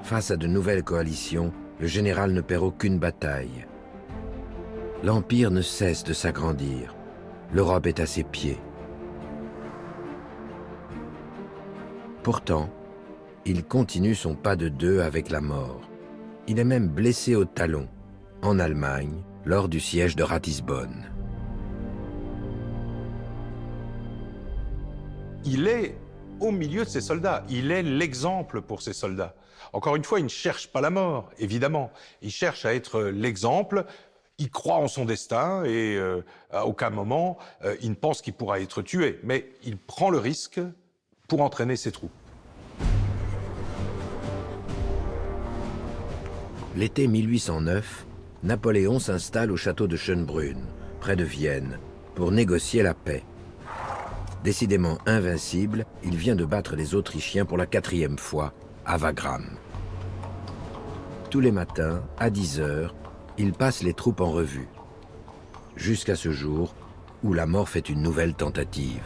Face à de nouvelles coalitions, le général ne perd aucune bataille. L'Empire ne cesse de s'agrandir. L'Europe est à ses pieds. Pourtant, il continue son pas de deux avec la mort. Il est même blessé au talon. en Allemagne, lors du siège de Ratisbonne. Il est au milieu de ses soldats. Il est l'exemple pour ses soldats. Encore une fois, il ne cherche pas la mort, évidemment. Il cherche à être l'exemple. Il croit en son destin et à aucun moment, il ne pense qu'il pourra être tué. Mais il prend le risque pour entraîner ses troupes. L'été 1809, Napoléon s'installe au château de Schönbrunn, près de Vienne, pour négocier la paix. Décidément invincible, il vient de battre les Autrichiens pour la 4e fois, à Wagram. Tous les matins, à 10 heures, il passe les troupes en revue. Jusqu'à ce jour où la mort fait une nouvelle tentative.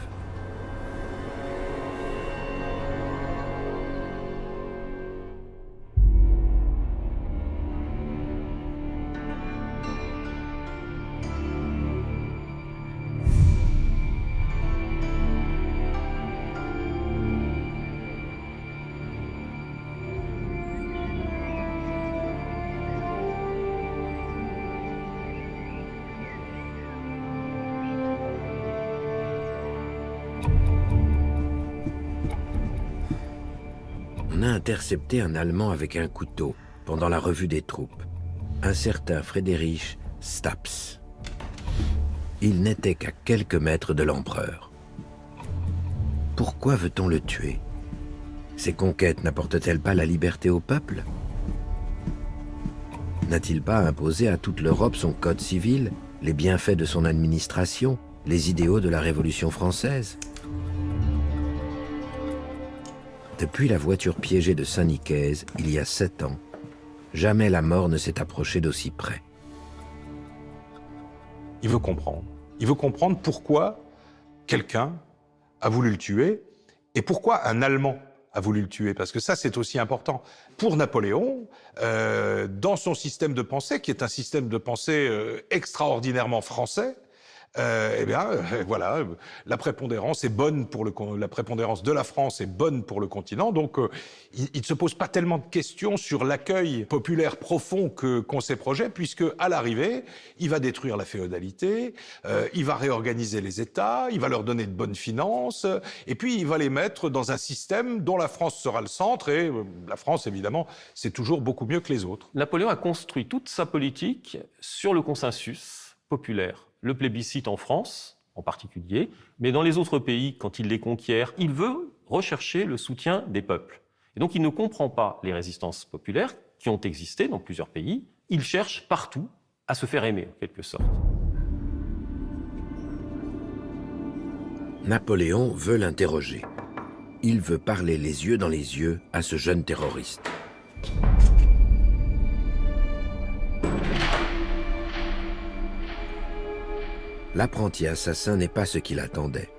On a intercepté un Allemand avec un couteau pendant la revue des troupes, un certain Friedrich Staps. Il n'était qu'à quelques mètres de l'empereur. Pourquoi veut-on le tuer? Ses conquêtes n'apportent-elles pas la liberté au peuple? N'a-t-il pas imposé à toute l'Europe son code civil, les bienfaits de son administration, les idéaux de la Révolution française? Depuis la voiture piégée de Saint-Nicaise, il y a 7 ans, jamais la mort ne s'est approchée d'aussi près. Il veut comprendre. Il veut comprendre pourquoi quelqu'un a voulu le tuer et pourquoi un Allemand a voulu le tuer. Parce que ça, c'est aussi important. Pour Napoléon, dans son système de pensée, qui est un système de pensée extraordinairement français, voilà, la prépondérance est bonne pour la prépondérance de la France est bonne pour le continent. Donc, il ne se pose pas tellement de questions sur l'accueil populaire profond qu'ont ces projets, puisque à l'arrivée, il va détruire la féodalité, il va réorganiser les États, il va leur donner de bonnes finances, et puis il va les mettre dans un système dont la France sera le centre. Et la France, évidemment, c'est toujours beaucoup mieux que les autres. Napoléon a construit toute sa politique sur le consensus populaire. Le plébiscite en France, en particulier, mais dans les autres pays, quand il les conquiert, il veut rechercher le soutien des peuples. Et donc il ne comprend pas les résistances populaires qui ont existé dans plusieurs pays. Il cherche partout à se faire aimer, en quelque sorte. Napoléon veut l'interroger. Il veut parler les yeux dans les yeux à ce jeune terroriste. L'apprenti assassin n'est pas ce qu'il attendait.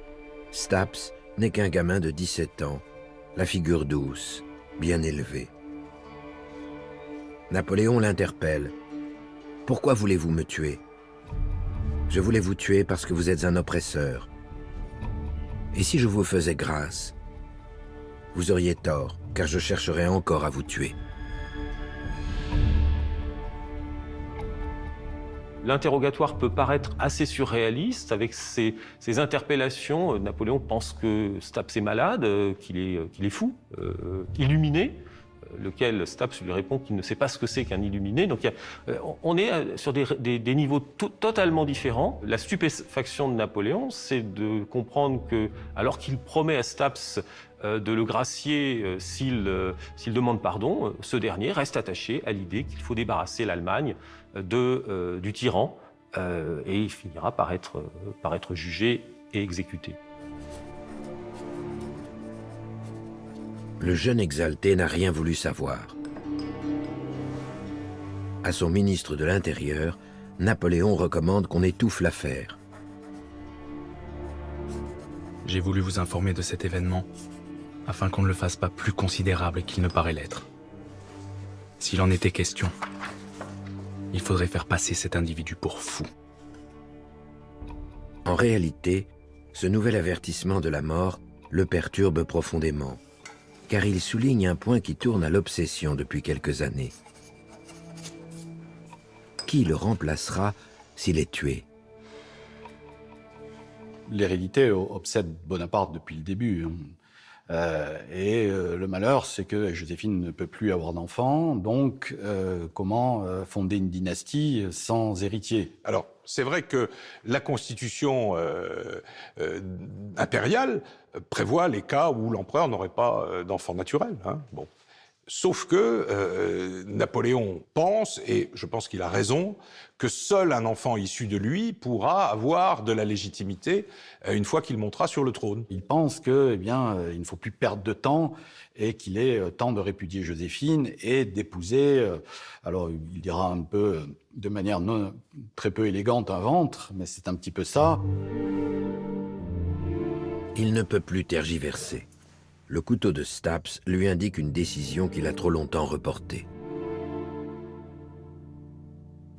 Staps n'est qu'un gamin de 17 ans, la figure douce, bien élevée. Napoléon l'interpelle. « Pourquoi voulez-vous me tuer ? Je voulais vous tuer parce que vous êtes un oppresseur. Et si je vous faisais grâce, vous auriez tort, car je chercherais encore à vous tuer. » L'interrogatoire peut paraître assez surréaliste avec ces interpellations. Napoléon pense que Staps est malade, qu'il est fou, illuminé, lequel Staps lui répond qu'il ne sait pas ce que c'est qu'un illuminé. Donc on est sur des niveaux totalement différents. La stupéfaction de Napoléon, c'est de comprendre que, alors qu'il promet à Staps de le gracier s'il demande pardon, ce dernier reste attaché à l'idée qu'il faut débarrasser l'Allemagne du tyran et il finira par être jugé et exécuté. Le jeune exalté n'a rien voulu savoir. À son ministre de l'Intérieur, Napoléon recommande qu'on étouffe l'affaire. J'ai voulu vous informer de cet événement afin qu'on ne le fasse pas plus considérable qu'il ne paraît l'être. S'il en était question, il faudrait faire passer cet individu pour fou. En réalité, ce nouvel avertissement de la mort le perturbe profondément, car il souligne un point qui tourne à l'obsession depuis quelques années. qui le remplacera s'il est tué? L'hérédité obsède Bonaparte depuis le début. Le malheur, c'est que Joséphine ne peut plus avoir d'enfants, donc comment fonder une dynastie sans héritier? Alors, c'est vrai que la constitution impériale prévoit les cas où l'empereur n'aurait pas d'enfant naturel. Hein. Bon. Sauf que Napoléon pense, et je pense qu'il a raison, que seul un enfant issu de lui pourra avoir de la légitimité une fois qu'il montera sur le trône. Il pense que, il ne faut plus perdre de temps et qu'il est temps de répudier Joséphine et d'épouser, alors il dira un peu de manière très peu élégante, un ventre, mais c'est un petit peu ça. Il ne peut plus tergiverser. Le couteau de Staps lui indique une décision qu'il a trop longtemps reportée.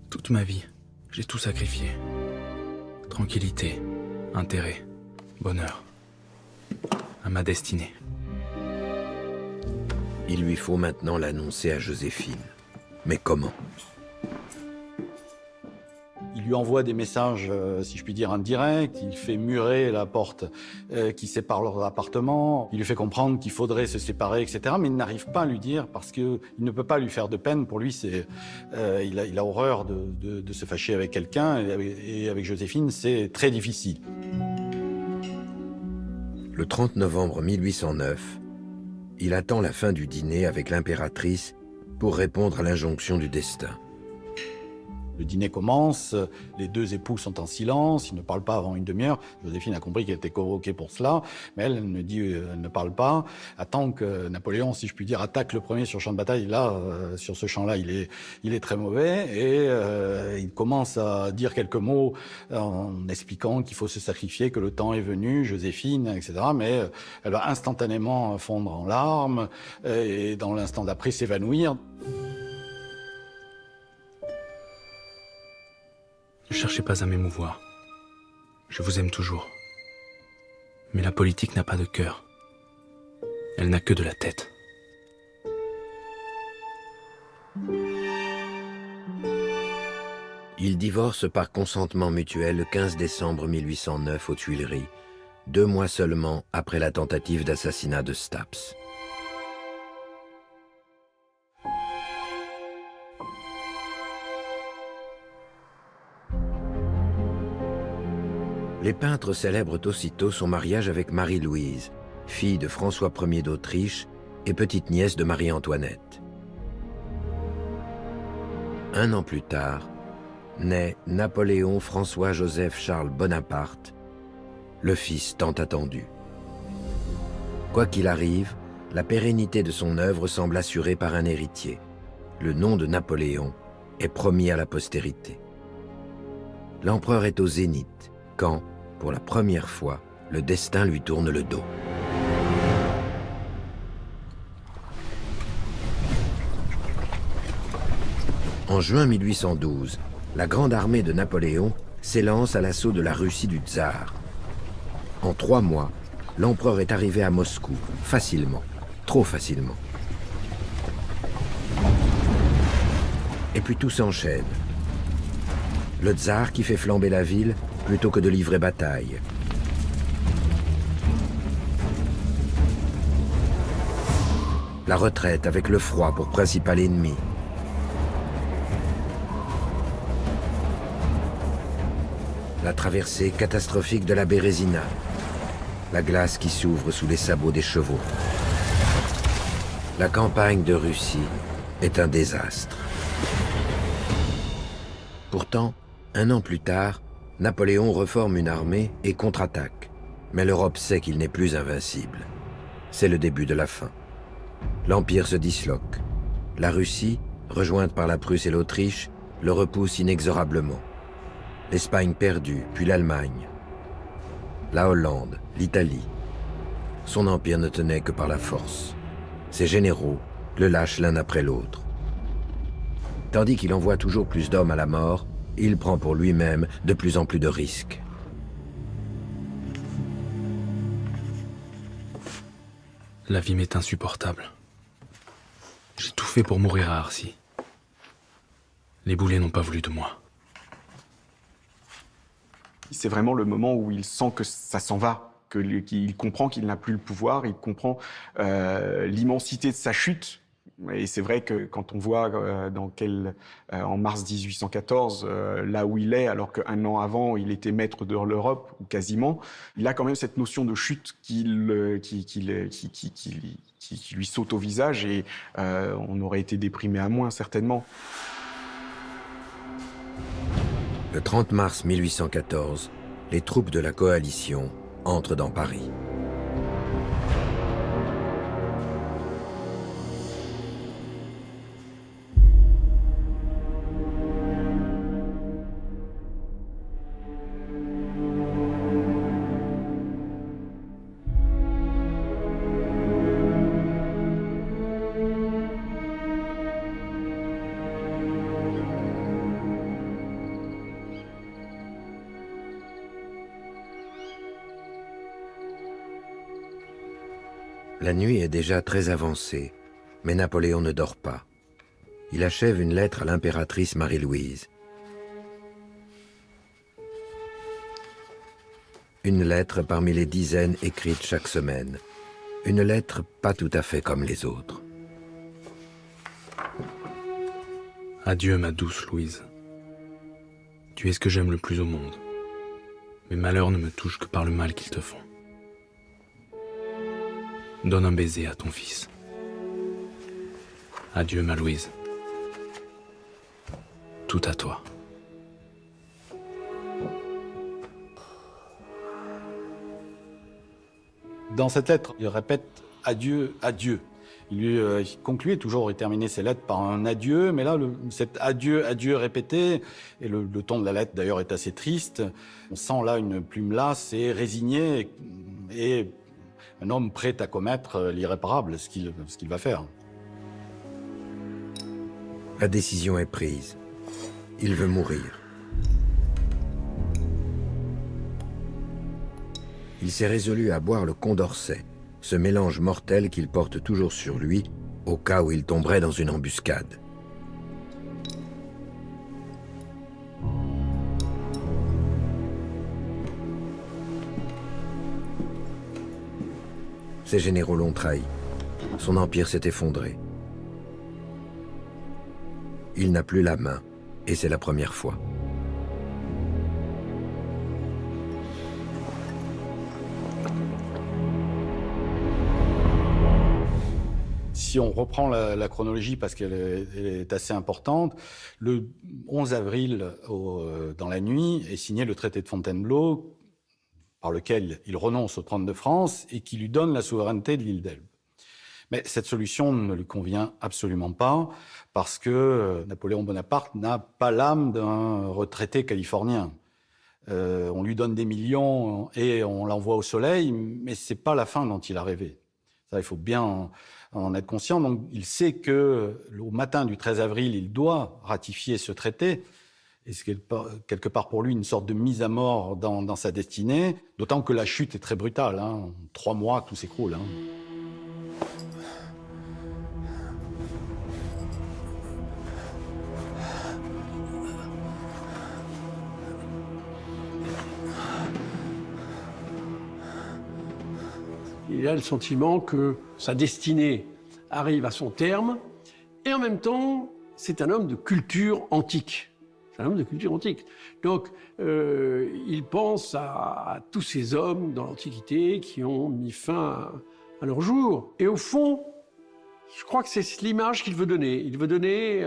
Toute ma vie, j'ai tout sacrifié. Tranquillité, intérêt, bonheur. À ma destinée. Il lui faut maintenant l'annoncer à Joséphine. Mais comment? Il lui envoie des messages, si je puis dire, indirects. Il fait murer la porte qui sépare leurs appartements. Il lui fait comprendre qu'il faudrait se séparer, etc. Mais il n'arrive pas à lui dire parce qu'il ne peut pas lui faire de peine. Pour lui, il a horreur de se fâcher avec quelqu'un. Et avec Joséphine, c'est très difficile. Le 30 novembre 1809, il attend la fin du dîner avec l'impératrice pour répondre à l'injonction du destin. Le dîner commence, les deux époux sont en silence, ils ne parlent pas avant une demi-heure. Joséphine a compris qu'elle était convoquée pour cela, mais elle ne parle pas. Attend que Napoléon, si je puis dire, attaque le premier sur le champ de bataille. Là, sur ce champ-là, il est très mauvais et il commence à dire quelques mots en expliquant qu'il faut se sacrifier, que le temps est venu, Joséphine, etc. Mais elle va instantanément fondre en larmes et dans l'instant d'après s'évanouir. Ne cherchez pas à m'émouvoir. Je vous aime toujours. Mais la politique n'a pas de cœur. Elle n'a que de la tête. Ils divorcent par consentement mutuel le 15 décembre 1809 aux Tuileries, 2 mois seulement après la tentative d'assassinat de Staps. Les peintres célèbrent aussitôt son mariage avec Marie-Louise, fille de François Ier d'Autriche et petite-nièce de Marie-Antoinette. Un an plus tard, naît Napoléon François-Joseph Charles Bonaparte, le fils tant attendu. Quoi qu'il arrive, la pérennité de son œuvre semble assurée par un héritier. Le nom de Napoléon est promis à la postérité. L'empereur est au zénith quand, pour la première fois, le destin lui tourne le dos. En juin 1812, la grande armée de Napoléon s'élance à l'assaut de la Russie du tsar. En 3 mois, l'empereur est arrivé à Moscou, facilement, trop facilement. Et puis tout s'enchaîne. Le tsar qui fait flamber la ville plutôt que de livrer bataille. La retraite avec le froid pour principal ennemi. La traversée catastrophique de la Bérésina. La glace qui s'ouvre sous les sabots des chevaux. La campagne de Russie est un désastre. Pourtant, 1 an plus tard, Napoléon reforme une armée et contre-attaque. Mais l'Europe sait qu'il n'est plus invincible. C'est le début de la fin. L'Empire se disloque. La Russie, rejointe par la Prusse et l'Autriche, le repousse inexorablement. L'Espagne perdue, puis l'Allemagne. La Hollande, l'Italie. Son empire ne tenait que par la force. Ses généraux le lâchent l'un après l'autre. Tandis qu'il envoie toujours plus d'hommes à la mort, il prend pour lui-même de plus en plus de risques. La vie m'est insupportable. J'ai tout fait pour mourir à Arcy. Les boulets n'ont pas voulu de moi. C'est vraiment le moment où il sent que ça s'en va, qu'il comprend qu'il n'a plus le pouvoir, il comprend l'immensité de sa chute. Et c'est vrai que quand on voit en mars 1814, là où il est, alors qu'un an avant, il était maître de l'Europe, ou quasiment, il a quand même cette notion de chute qui lui saute au visage et on aurait été déprimé à moins, certainement. Le 30 mars 1814, les troupes de la coalition entrent dans Paris. La nuit est déjà très avancée, mais Napoléon ne dort pas. Il achève une lettre à l'impératrice Marie-Louise. Une lettre parmi les dizaines écrites chaque semaine. Une lettre pas tout à fait comme les autres. Adieu, ma douce Louise. Tu es ce que j'aime le plus au monde. Mes malheurs ne me touchent que par le mal qu'ils te font. Donne un baiser à ton fils. Adieu, ma Louise. Tout à toi. Dans cette lettre, il répète « adieu, adieu ». Il concluait toujours et terminait ses lettres par un adieu, mais là, cet adieu, adieu répété, et le ton de la lettre d'ailleurs est assez triste. On sent là une plume lasse et résignée, et un homme prêt à commettre l'irréparable, ce qu'il va faire. La décision est prise. Il veut mourir. Il s'est résolu à boire le Condorcet, ce mélange mortel qu'il porte toujours sur lui, au cas où il tomberait dans une embuscade. Ses généraux l'ont trahi. Son empire s'est effondré. Il n'a plus la main, et c'est la première fois. Si on reprend la chronologie, parce qu'elle est assez importante, le 11 avril, dans la nuit, est signé le traité de Fontainebleau, par lequel il renonce au trône de France et qui lui donne la souveraineté de l'île d'Elbe. Mais cette solution ne lui convient absolument pas, parce que Napoléon Bonaparte n'a pas l'âme d'un retraité californien. On lui donne des millions et on l'envoie au soleil, mais c'est pas la fin dont il a rêvé. Ça, il faut bien en être conscient. Donc, il sait que au matin du 13 avril, il doit ratifier ce traité. Et c'est quelque part pour lui une sorte de mise à mort dans sa destinée, d'autant que la chute est très brutale. En 3 mois, tout s'écroule. Il a le sentiment que sa destinée arrive à son terme, et en même temps, c'est un homme de culture antique. C'est un homme de culture antique. Donc, il pense à tous ces hommes dans l'Antiquité qui ont mis fin à leur jour. Et au fond, je crois que c'est l'image qu'il veut donner. Il veut donner,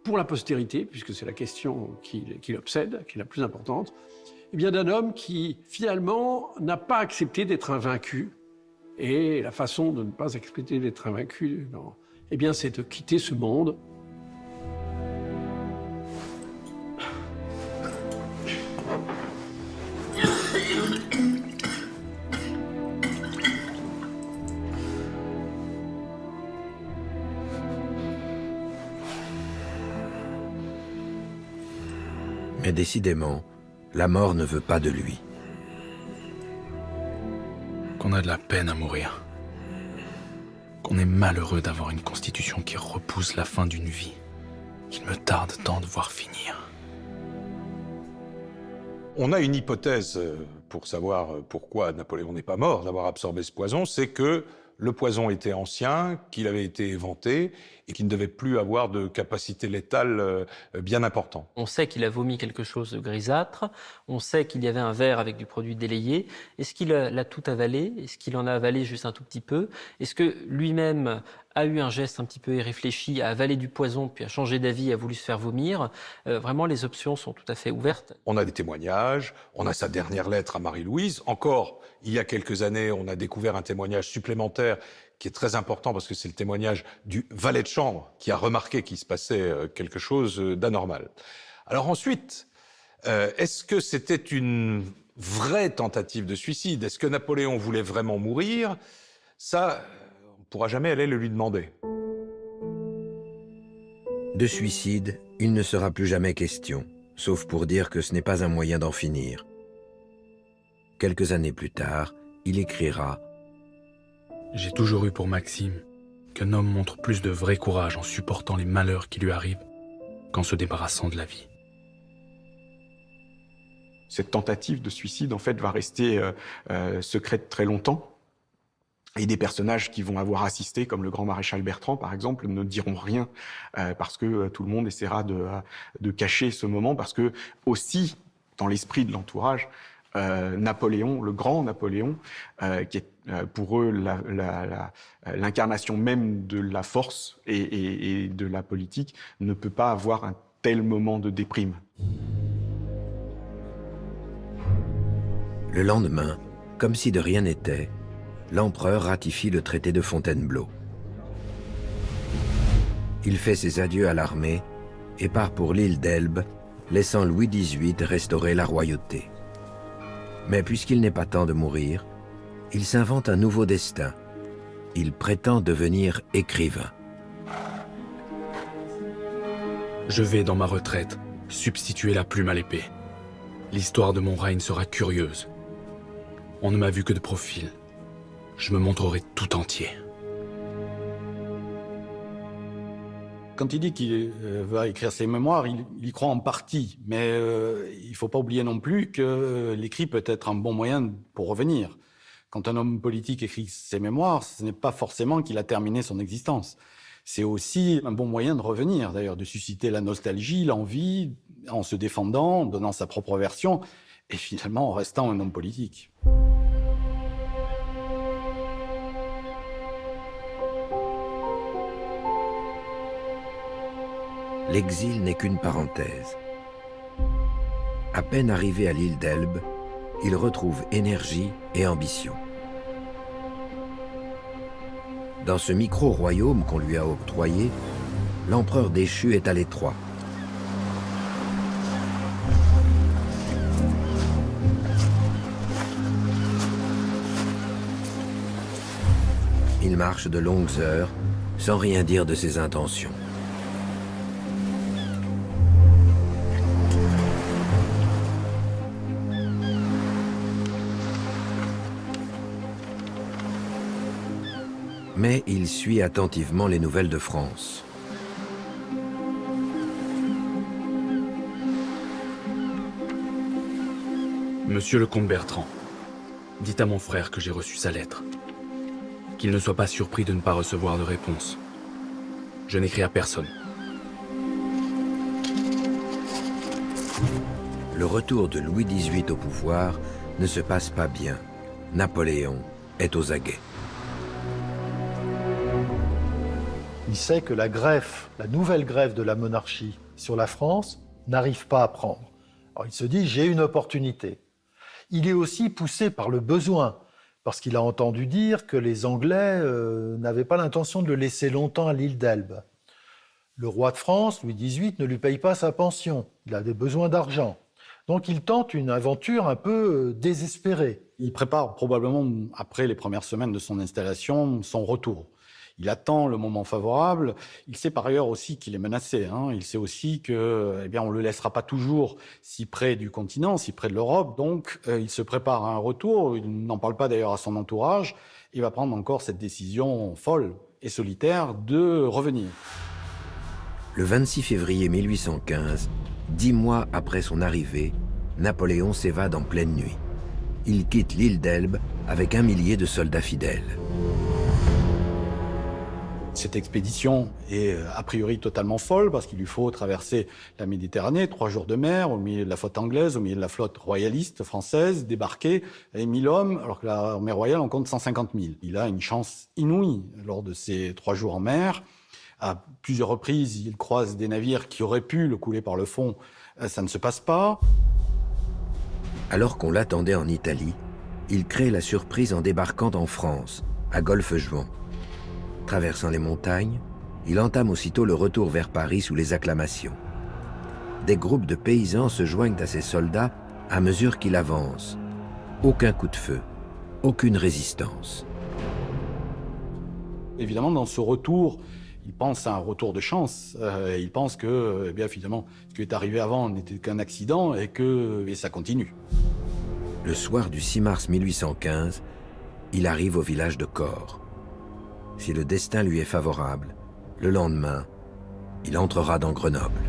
pour la postérité, puisque c'est la question qui l'obsède, qui est la plus importante, eh bien d'un homme qui, finalement, n'a pas accepté d'être un vaincu. Et la façon de ne pas accepter d'être invaincu, eh bien, c'est de quitter ce monde. Mais décidément, la mort ne veut pas de lui. Qu'on a de la peine à mourir. Qu'on est malheureux d'avoir une constitution qui repousse la fin d'une vie, qu'il me tarde tant de voir finir. On a une hypothèse pour savoir pourquoi Napoléon n'est pas mort d'avoir absorbé ce poison, c'est que le poison était ancien, qu'il avait été éventé et qu'il ne devait plus avoir de capacité létale bien important. On sait qu'il a vomi quelque chose de grisâtre, on sait qu'il y avait un verre avec du produit délayé. Est-ce qu'il l'a tout avalé? Est-ce qu'il en a avalé juste un tout petit peu? Est-ce que lui-même a eu un geste un petit peu irréfléchi, a avalé du poison, puis a changé d'avis, a voulu se faire vomir? Vraiment, les options sont tout à fait ouvertes. On a des témoignages, on a sa dernière lettre à Marie-Louise. Encore, il y a quelques années, on a découvert un témoignage supplémentaire qui est très important parce que c'est le témoignage du valet de chambre qui a remarqué qu'il se passait quelque chose d'anormal. Alors ensuite, est-ce que c'était une vraie tentative de suicide? Est-ce que Napoléon voulait vraiment mourir? Ça, on ne pourra jamais aller le lui demander. De suicide, il ne sera plus jamais question, sauf pour dire que ce n'est pas un moyen d'en finir. Quelques années plus tard, il écrira « J'ai toujours eu pour maxime qu'un homme montre plus de vrai courage en supportant les malheurs qui lui arrivent qu'en se débarrassant de la vie. » Cette tentative de suicide, en fait, va rester secrète très longtemps. Et des personnages qui vont avoir assisté, comme le grand maréchal Bertrand, par exemple, ne diront rien parce que tout le monde essaiera de cacher ce moment, parce que aussi, dans l'esprit de l'entourage, Napoléon, le grand Napoléon, qui est pour eux l'incarnation même de la force et de la politique, ne peut pas avoir un tel moment de déprime. Le lendemain, comme si de rien n'était, l'empereur ratifie le traité de Fontainebleau. Il fait ses adieux à l'armée et part pour l'île d'Elbe, laissant Louis XVIII restaurer la royauté. Mais puisqu'il n'est pas temps de mourir, il s'invente un nouveau destin. Il prétend devenir écrivain. Je vais, dans ma retraite, substituer la plume à l'épée. L'histoire de mon règne sera curieuse. On ne m'a vu que de profil. Je me montrerai tout entier. Quand il dit qu'il va écrire ses mémoires, il y croit en partie. Mais il ne faut pas oublier non plus que l'écrit peut être un bon moyen pour revenir. Quand un homme politique écrit ses mémoires, ce n'est pas forcément qu'il a terminé son existence. C'est aussi un bon moyen de revenir, d'ailleurs, de susciter la nostalgie, l'envie, en se défendant, en donnant sa propre version, et finalement en restant un homme politique. L'exil n'est qu'une parenthèse. À peine arrivé à l'île d'Elbe, il retrouve énergie et ambition. Dans ce micro-royaume qu'on lui a octroyé, l'empereur déchu est à l'étroit. Il marche de longues heures sans rien dire de ses intentions. Mais il suit attentivement les nouvelles de France. Monsieur le comte Bertrand, dites à mon frère que j'ai reçu sa lettre. Qu'il ne soit pas surpris de ne pas recevoir de réponse. Je n'écris à personne. Le retour de Louis XVIII au pouvoir ne se passe pas bien. Napoléon est aux aguets. Il sait que la greffe, la nouvelle greffe de la monarchie sur la France n'arrive pas à prendre. Alors il se dit, j'ai une opportunité. Il est aussi poussé par le besoin, parce qu'il a entendu dire que les Anglais n'avaient pas l'intention de le laisser longtemps à l'île d'Elbe. Le roi de France, Louis XVIII, ne lui paye pas sa pension. Il a des besoins d'argent. Donc il tente une aventure un peu désespérée. Il prépare probablement, après les premières semaines de son installation, son retour. Il attend le moment favorable. Il sait par ailleurs aussi qu'il est menacé. Il sait aussi que, on le laissera pas toujours si près du continent, si près de l'Europe. Donc, il se prépare à un retour. Il n'en parle pas d'ailleurs à son entourage. Il va prendre encore cette décision folle et solitaire de revenir. Le 26 février 1815, 10 mois après son arrivée, Napoléon s'évade en pleine nuit. Il quitte l'île d'Elbe avec 1 millier de soldats fidèles. Cette expédition est a priori totalement folle parce qu'il lui faut traverser la Méditerranée, 3 jours de mer, au milieu de la flotte anglaise, au milieu de la flotte royaliste française, débarquer, et 1000 hommes, alors que l'armée royale en compte 150 000. Il a une chance inouïe lors de ces 3 jours en mer. À plusieurs reprises, il croise des navires qui auraient pu le couler par le fond. Ça ne se passe pas. Alors qu'on l'attendait en Italie, il crée la surprise en débarquant en France, à Golfe-Juan. Traversant les montagnes, il entame aussitôt le retour vers Paris sous les acclamations. Des groupes de paysans se joignent à ses soldats à mesure qu'il avance. Aucun coup de feu, aucune résistance. Évidemment, dans ce retour, il pense à un retour de chance. Il pense que, finalement, ce qui est arrivé avant n'était qu'un accident et ça continue. Le soir du 6 mars 1815, il arrive au village de Cors. Si le destin lui est favorable, le lendemain, il entrera dans Grenoble.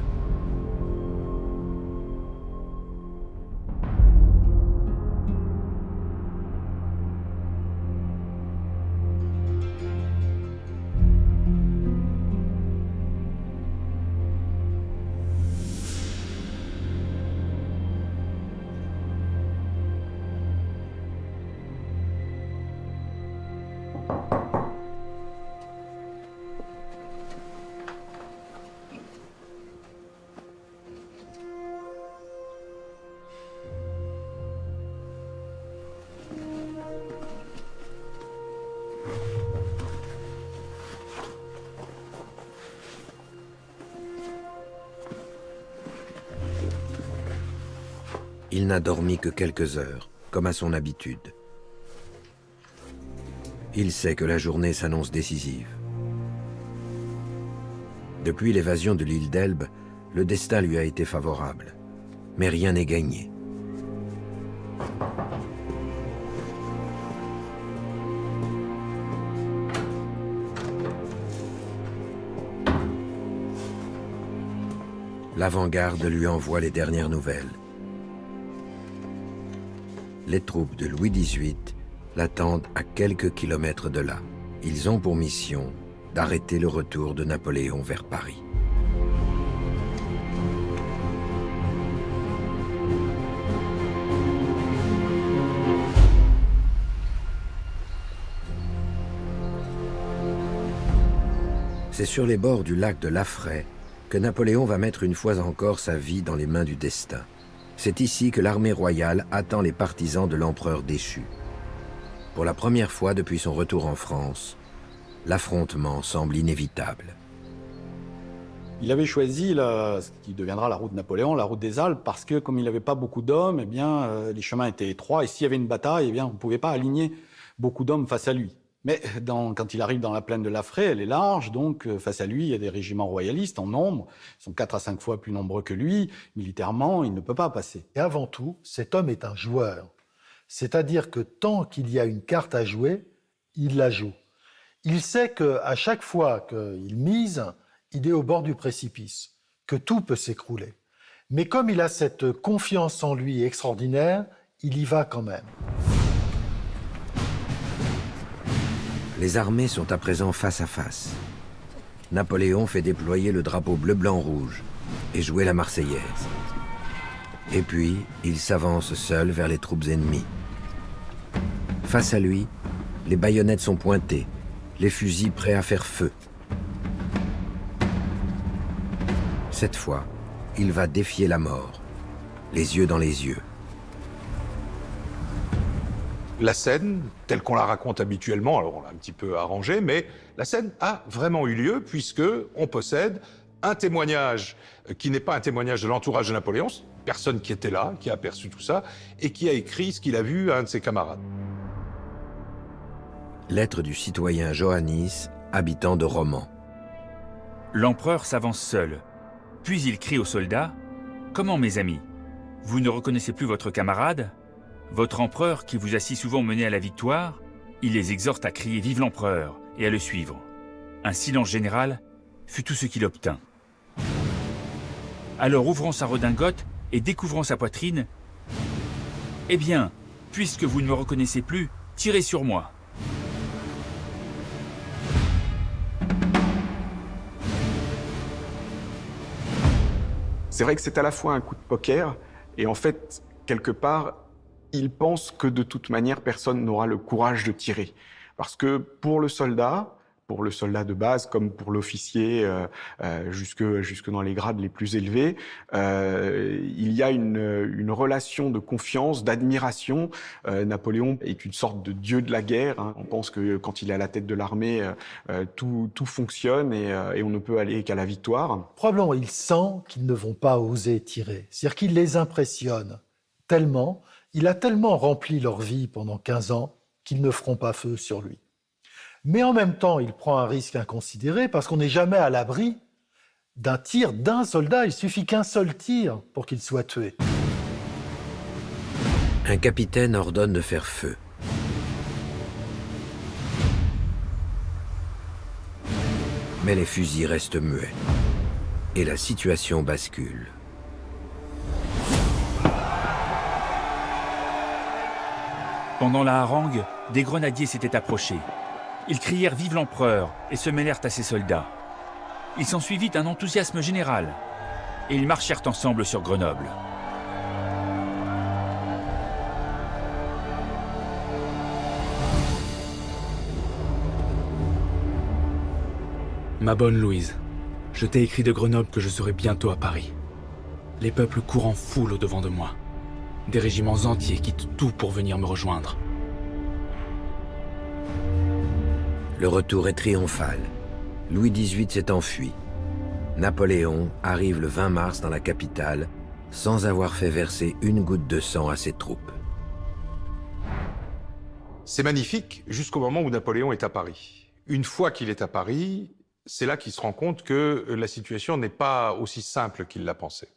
Il n'a dormi que quelques heures, comme à son habitude. Il sait que la journée s'annonce décisive. Depuis l'évasion de l'île d'Elbe, le destin lui a été favorable. Mais rien n'est gagné. L'avant-garde lui envoie les dernières nouvelles. Les troupes de Louis XVIII l'attendent à quelques kilomètres de là. Ils ont pour mission d'arrêter le retour de Napoléon vers Paris. C'est sur les bords du lac de Laffrey que Napoléon va mettre une fois encore sa vie dans les mains du destin. C'est ici que l'armée royale attend les partisans de l'empereur déchu. Pour la première fois depuis son retour en France, l'affrontement semble inévitable. Il avait choisi ce qui deviendra la route de Napoléon, la route des Alpes, parce que comme il n'avait pas beaucoup d'hommes, les chemins étaient étroits, et s'il y avait une bataille, on ne pouvait pas aligner beaucoup d'hommes face à lui. Mais quand il arrive dans la plaine de Laffrey, elle est large, donc face à lui, il y a des régiments royalistes en nombre. Ils sont 4 à 5 fois plus nombreux que lui. Militairement, il ne peut pas passer. Et avant tout, cet homme est un joueur. C'est-à-dire que tant qu'il y a une carte à jouer, il la joue. Il sait qu'à chaque fois qu'il mise, il est au bord du précipice, que tout peut s'écrouler. Mais comme il a cette confiance en lui extraordinaire, il y va quand même. Les armées sont à présent face à face. Napoléon fait déployer le drapeau bleu-blanc-rouge et jouer la Marseillaise. Et puis, il s'avance seul vers les troupes ennemies. Face à lui, les baïonnettes sont pointées, les fusils prêts à faire feu. Cette fois, il va défier la mort, les yeux dans les yeux. La scène, telle qu'on la raconte habituellement, alors on l'a un petit peu arrangée, mais la scène a vraiment eu lieu puisque on possède un témoignage qui n'est pas un témoignage de l'entourage de Napoléon, personne qui était là, qui a aperçu tout ça, et qui a écrit ce qu'il a vu à un de ses camarades. Lettre du citoyen Johannis, habitant de Romans. L'empereur s'avance seul, puis il crie aux soldats « Comment, mes amis? Vous ne reconnaissez plus votre camarade? Votre empereur, qui vous a si souvent mené à la victoire, il les exhorte à crier « Vive l'empereur !» et à le suivre. Un silence général fut tout ce qu'il obtint. Alors ouvrant sa redingote et découvrant sa poitrine, « Eh bien, puisque vous ne me reconnaissez plus, tirez sur moi. » C'est vrai que c'est à la fois un coup de poker et en fait, quelque part, il pense que de toute manière, personne n'aura le courage de tirer. Parce que pour le soldat de base comme pour l'officier jusque dans les grades les plus élevés, il y a une relation de confiance, d'admiration. Napoléon est une sorte de dieu de la guerre. Hein. On pense que quand il est à la tête de l'armée, tout fonctionne et on ne peut aller qu'à la victoire. Probablement, il sent qu'ils ne vont pas oser tirer. C'est-à-dire qu'il les impressionne tellement, il a tellement rempli leur vie pendant 15 ans qu'ils ne feront pas feu sur lui. Mais en même temps, il prend un risque inconsidéré parce qu'on n'est jamais à l'abri d'un tir d'un soldat. Il suffit qu'un seul tir pour qu'il soit tué. Un capitaine ordonne de faire feu. Mais les fusils restent muets. Et la situation bascule. Pendant la harangue, des grenadiers s'étaient approchés. Ils crièrent « Vive l'empereur » et se mêlèrent à ses soldats. Il s'ensuivit un enthousiasme général, et ils marchèrent ensemble sur Grenoble. Ma bonne Louise, je t'ai écrit de Grenoble que je serai bientôt à Paris. Les peuples courent en foule au-devant de moi. Des régiments entiers quittent tout pour venir me rejoindre. Le retour est triomphal. Louis XVIII s'est enfui. Napoléon arrive le 20 mars dans la capitale sans avoir fait verser une goutte de sang à ses troupes. C'est magnifique jusqu'au moment où Napoléon est à Paris. Une fois qu'il est à Paris, c'est là qu'il se rend compte que la situation n'est pas aussi simple qu'il l'a pensé.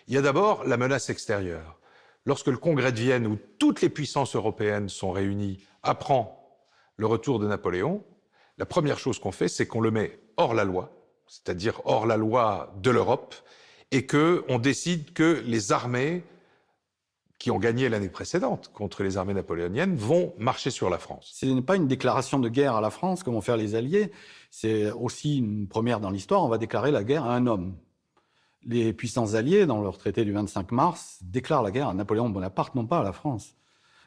Il y a d'abord la menace extérieure. Lorsque le Congrès de Vienne, où toutes les puissances européennes sont réunies, apprend le retour de Napoléon, la première chose qu'on fait, c'est qu'on le met hors la loi, c'est-à-dire hors la loi de l'Europe, et qu'on décide que les armées qui ont gagné l'année précédente contre les armées napoléoniennes vont marcher sur la France. Ce n'est pas une déclaration de guerre à la France, comme vont faire les Alliés. C'est aussi une première dans l'histoire. On va déclarer la guerre à un homme. Les puissances alliées, dans leur traité du 25 mars, déclarent la guerre à Napoléon Bonaparte, non pas à la France.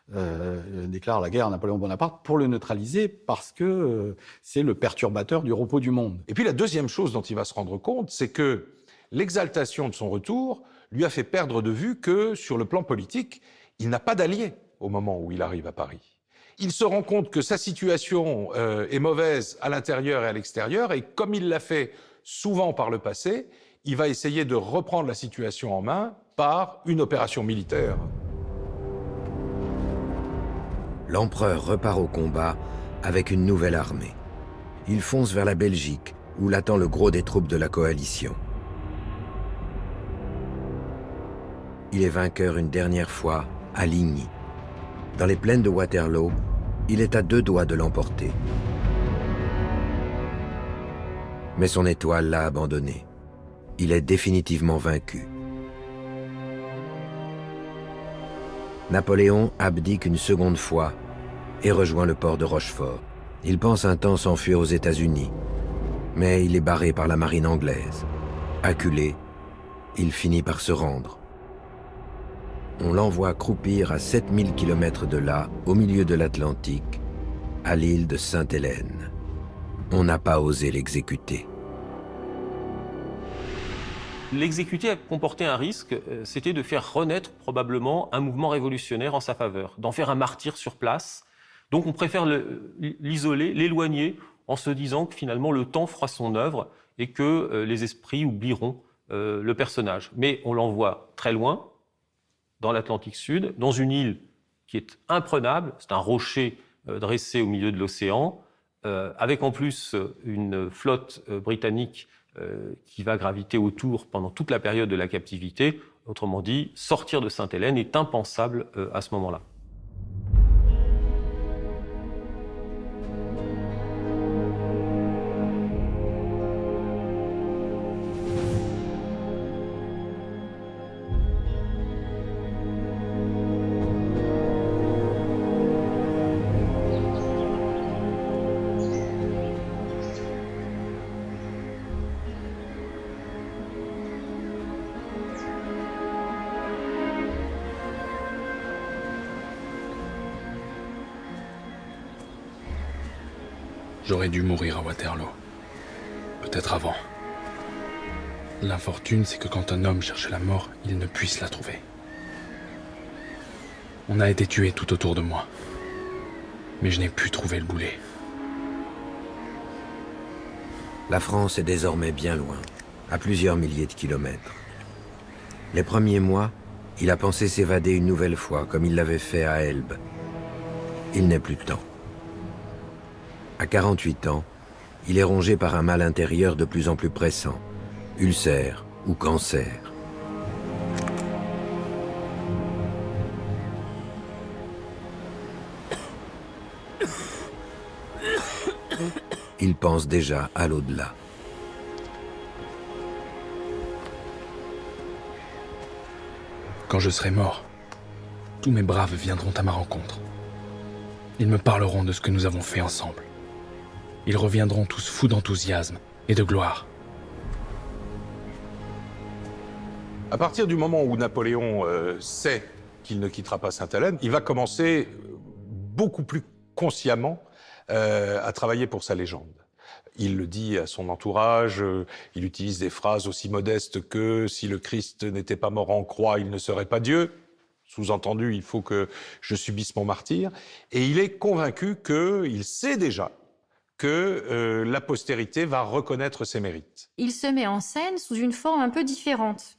Déclarent la guerre à Napoléon Bonaparte pour le neutraliser parce que c'est le perturbateur du repos du monde. Et puis la deuxième chose dont il va se rendre compte, c'est que l'exaltation de son retour lui a fait perdre de vue que, sur le plan politique, il n'a pas d'alliés au moment où il arrive à Paris. Il se rend compte que sa situation est mauvaise à l'intérieur et à l'extérieur, et comme il l'a fait souvent par le passé, il va essayer de reprendre la situation en main par une opération militaire. L'empereur repart au combat avec une nouvelle armée. Il fonce vers la Belgique, où l'attend le gros des troupes de la coalition. Il est vainqueur une dernière fois à Ligny. Dans les plaines de Waterloo, il est à 2 doigts de l'emporter. Mais son étoile l'a abandonné. Il est définitivement vaincu. Napoléon abdique une seconde fois et rejoint le port de Rochefort. Il pense un temps s'enfuir aux États-Unis, mais il est barré par la marine anglaise. Acculé, il finit par se rendre. On l'envoie croupir à 7000 km de là, au milieu de l'Atlantique, à l'île de Sainte-Hélène. On n'a pas osé l'exécuter. L'exécuter comportait un risque, c'était de faire renaître probablement un mouvement révolutionnaire en sa faveur, d'en faire un martyr sur place. Donc on préfère l'isoler, l'éloigner, en se disant que finalement le temps fera son œuvre et que les esprits oublieront le personnage. Mais on l'envoie très loin, dans l'Atlantique Sud, dans une île qui est imprenable, c'est un rocher dressé au milieu de l'océan, avec en plus une flotte britannique qui va graviter autour pendant toute la période de la captivité. Autrement dit, sortir de Sainte-Hélène est impensable à ce moment-là. J'aurais dû mourir à Waterloo. Peut-être avant. L'infortune, c'est que quand un homme cherche la mort, il ne puisse la trouver. On a été tués tout autour de moi. Mais je n'ai pu trouver le boulet. La France est désormais bien loin, à plusieurs milliers de kilomètres. Les premiers mois, il a pensé s'évader une nouvelle fois, comme il l'avait fait à Elbe. Il n'est plus temps. À 48 ans, il est rongé par un mal intérieur de plus en plus pressant, ulcère ou cancer. Il pense déjà à l'au-delà. Quand je serai mort, tous mes braves viendront à ma rencontre. Ils me parleront de ce que nous avons fait ensemble. Ils reviendront tous fous d'enthousiasme et de gloire. À partir du moment où Napoléon sait qu'il ne quittera pas Sainte-Hélène, il va commencer beaucoup plus consciemment à travailler pour sa légende. Il le dit à son entourage, il utilise des phrases aussi modestes que « si le Christ n'était pas mort en croix, il ne serait pas Dieu ». Sous-entendu, il faut que je subisse mon martyre. Et il est convaincu il sait déjà que la postérité va reconnaître ses mérites. Il se met en scène sous une forme un peu différente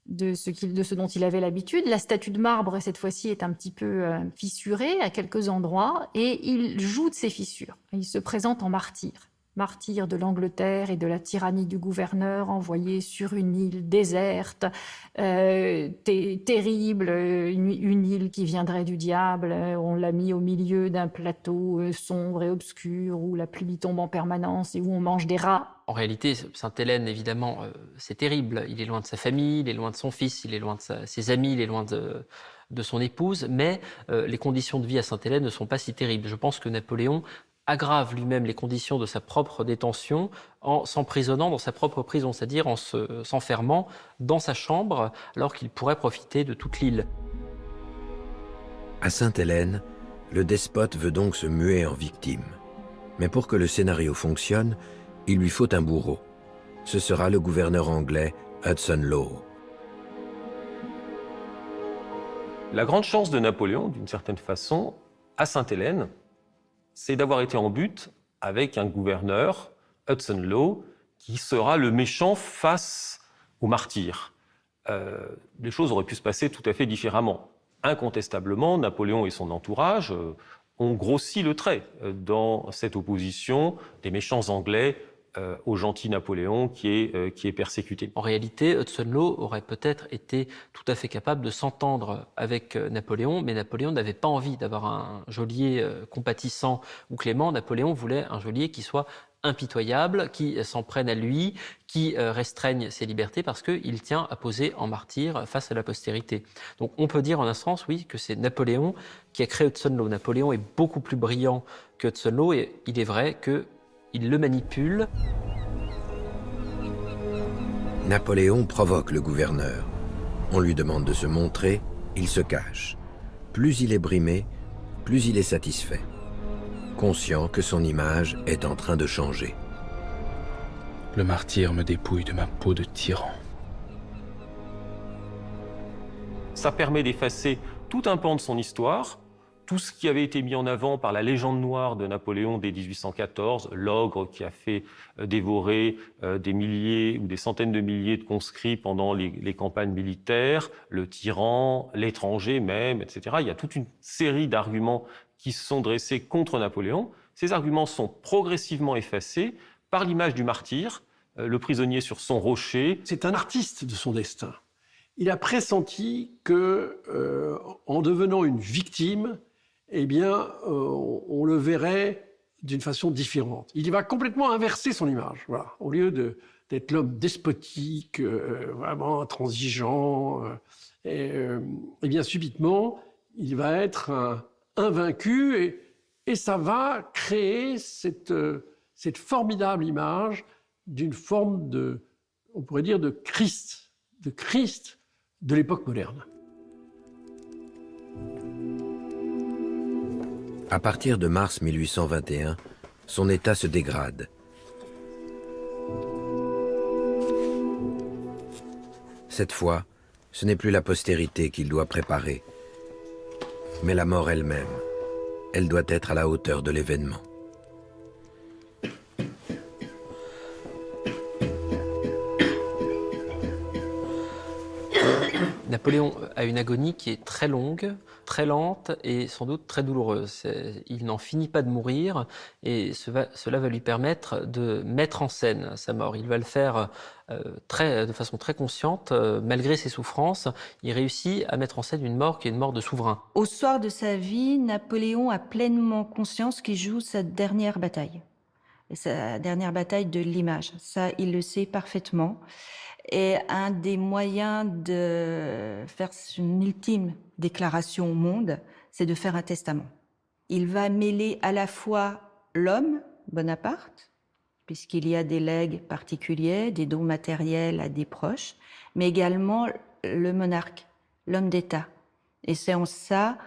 de ce dont il avait l'habitude. La statue de marbre, cette fois-ci, est un petit peu fissurée à quelques endroits, et il joue de ces fissures. Il se présente en martyr. Martyr de l'Angleterre et de la tyrannie du gouverneur, envoyé sur une île déserte, terrible, une île qui viendrait du diable. On l'a mis au milieu d'un plateau sombre et obscur, où la pluie tombe en permanence et où on mange des rats. En réalité, Sainte-Hélène, évidemment, c'est terrible. Il est loin de sa famille, il est loin de son fils, il est loin de ses amis, il est loin de son épouse, mais les conditions de vie à Sainte-Hélène ne sont pas si terribles. Je pense que Napoléon aggrave lui-même les conditions de sa propre détention en s'emprisonnant dans sa propre prison, c'est-à-dire en s'enfermant dans sa chambre alors qu'il pourrait profiter de toute l'île. À Sainte-Hélène, le despote veut donc se muer en victime. Mais pour que le scénario fonctionne, il lui faut un bourreau. Ce sera le gouverneur anglais Hudson Lowe. La grande chance de Napoléon, d'une certaine façon, à Sainte-Hélène, c'est d'avoir été en butte avec un gouverneur, Hudson Lowe, qui sera le méchant face au martyr. Les choses auraient pu se passer tout à fait différemment. Incontestablement, Napoléon et son entourage ont grossi le trait dans cette opposition des méchants Anglais au gentil Napoléon qui est persécuté. En réalité, Hudson Lowe aurait peut-être été tout à fait capable de s'entendre avec Napoléon, mais Napoléon n'avait pas envie d'avoir un geôlier compatissant ou clément. Napoléon voulait un geôlier qui soit impitoyable, qui s'en prenne à lui, qui restreigne ses libertés parce qu'il tient à poser en martyr face à la postérité. Donc on peut dire en un sens, oui, que c'est Napoléon qui a créé Hudson Lowe. Napoléon est beaucoup plus brillant que Hudson Lowe et il est vrai qu'il le manipule. Napoléon provoque le gouverneur. On lui demande de se montrer, il se cache. Plus il est brimé, plus il est satisfait, conscient que son image est en train de changer. Le martyr me dépouille de ma peau de tyran. Ça permet d'effacer tout un pan de son histoire, tout ce qui avait été mis en avant par la légende noire de Napoléon dès 1814, l'ogre qui a fait dévorer des milliers ou des centaines de milliers de conscrits pendant les campagnes militaires, le tyran, l'étranger même, etc. Il y a toute une série d'arguments qui se sont dressés contre Napoléon. Ces arguments sont progressivement effacés par l'image du martyr, le prisonnier sur son rocher. C'est un artiste de son destin. Il a pressenti que, en devenant une victime, eh bien, on le verrait d'une façon différente. Il va complètement inverser son image. Voilà. Au lieu d'être l'homme despotique, vraiment intransigeant, et bien subitement, il va être un vaincu et ça va créer cette formidable image d'une forme on pourrait dire, de Christ de l'époque moderne. À partir de mars 1821, son état se dégrade. Cette fois, ce n'est plus la postérité qu'il doit préparer, mais la mort elle-même. Elle doit être à la hauteur de l'événement. Napoléon a une agonie qui est très longue, très lente et sans doute très douloureuse. Il n'en finit pas de mourir et cela va lui permettre de mettre en scène sa mort. Il va le faire de façon très consciente, malgré ses souffrances. Il réussit à mettre en scène une mort qui est une mort de souverain. Au soir de sa vie, Napoléon a pleinement conscience qu'il joue sa dernière bataille. Sa dernière bataille de l'image. Ça, il le sait parfaitement. Et un des moyens de faire une ultime déclaration au monde, c'est de faire un testament. Il va mêler à la fois l'homme, Bonaparte, puisqu'il y a des legs particuliers, des dons matériels à des proches, mais également le monarque, l'homme d'État. Et c'est en ça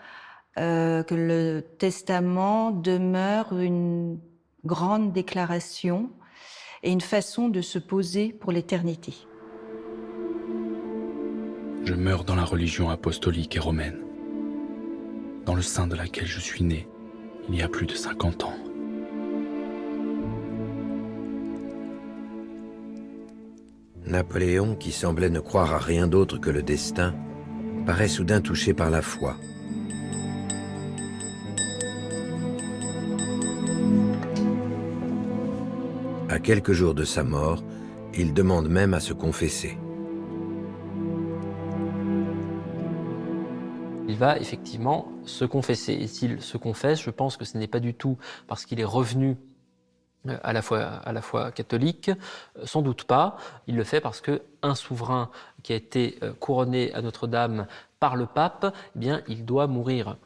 que le testament demeure une grande déclaration et une façon de se poser pour l'éternité. Je meurs dans la religion apostolique et romaine, dans le sein de laquelle je suis né il y a plus de 50 ans. Napoléon, qui semblait ne croire à rien d'autre que le destin, paraît soudain touché par la foi. À quelques jours de sa mort, il demande même à se confesser. Il va effectivement se confesser. Et s'il se confesse, je pense que ce n'est pas du tout parce qu'il est revenu à la foi catholique, sans doute pas. Il le fait parce qu'un souverain qui a été couronné à Notre-Dame par le pape, eh bien, il doit mourir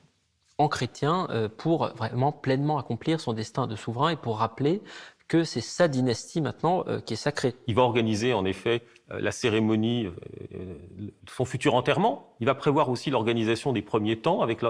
en chrétien pour vraiment pleinement accomplir son destin de souverain et pour rappeler que c'est sa dynastie maintenant qui est sacrée. Il va organiser en effet la cérémonie de son futur enterrement. Il va prévoir aussi l'organisation des premiers temps avec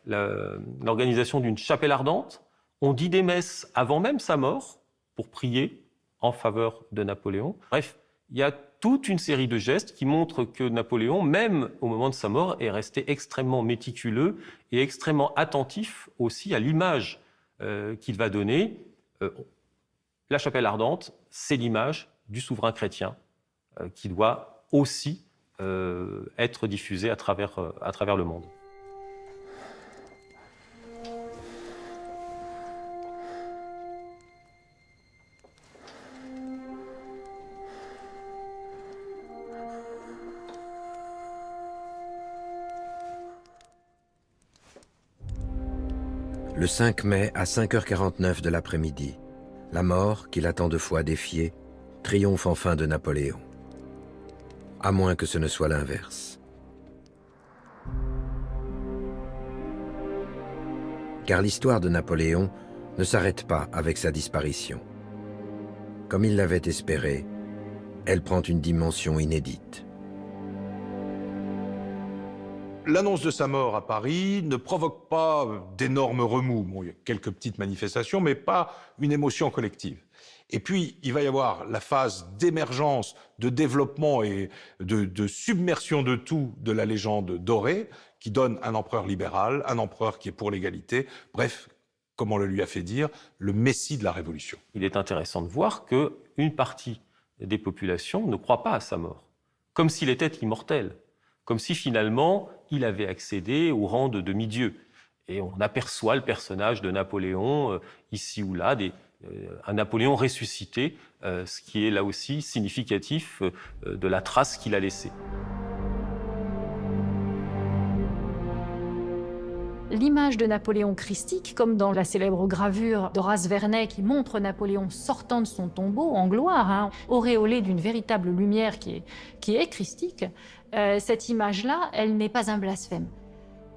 l'organisation d'une chapelle ardente. On dit des messes avant même sa mort pour prier en faveur de Napoléon. Bref, il y a toute une série de gestes qui montrent que Napoléon, même au moment de sa mort, est resté extrêmement méticuleux et extrêmement attentif aussi à l'image qu'il va donner. La chapelle ardente, c'est l'image du souverain chrétien qui doit aussi être diffusée à travers le monde. Le 5 mai à 5h49 de l'après-midi, la mort, qu'il a tant de fois défiée, triomphe enfin de Napoléon. À moins que ce ne soit l'inverse. Car l'histoire de Napoléon ne s'arrête pas avec sa disparition. Comme il l'avait espéré, elle prend une dimension inédite. L'annonce de sa mort à Paris ne provoque pas d'énormes remous. Bon, il y a quelques petites manifestations, mais pas une émotion collective. Et puis, il va y avoir la phase d'émergence, de développement et de submersion de tout de la légende dorée, qui donne un empereur libéral, un empereur qui est pour l'égalité. Bref, comme on le lui a fait dire, le messie de la Révolution. Il est intéressant de voir qu'une partie des populations ne croit pas à sa mort, comme s'il était immortel, comme si finalement il avait accédé au rang de demi-dieu. Et on aperçoit le personnage de Napoléon, ici ou là, un Napoléon ressuscité, ce qui est là aussi significatif de la trace qu'il a laissée. L'image de Napoléon christique, comme dans la célèbre gravure d'Horace Vernet qui montre Napoléon sortant de son tombeau en gloire, auréolé d'une véritable lumière qui est christique, cette image-là, elle n'est pas un blasphème.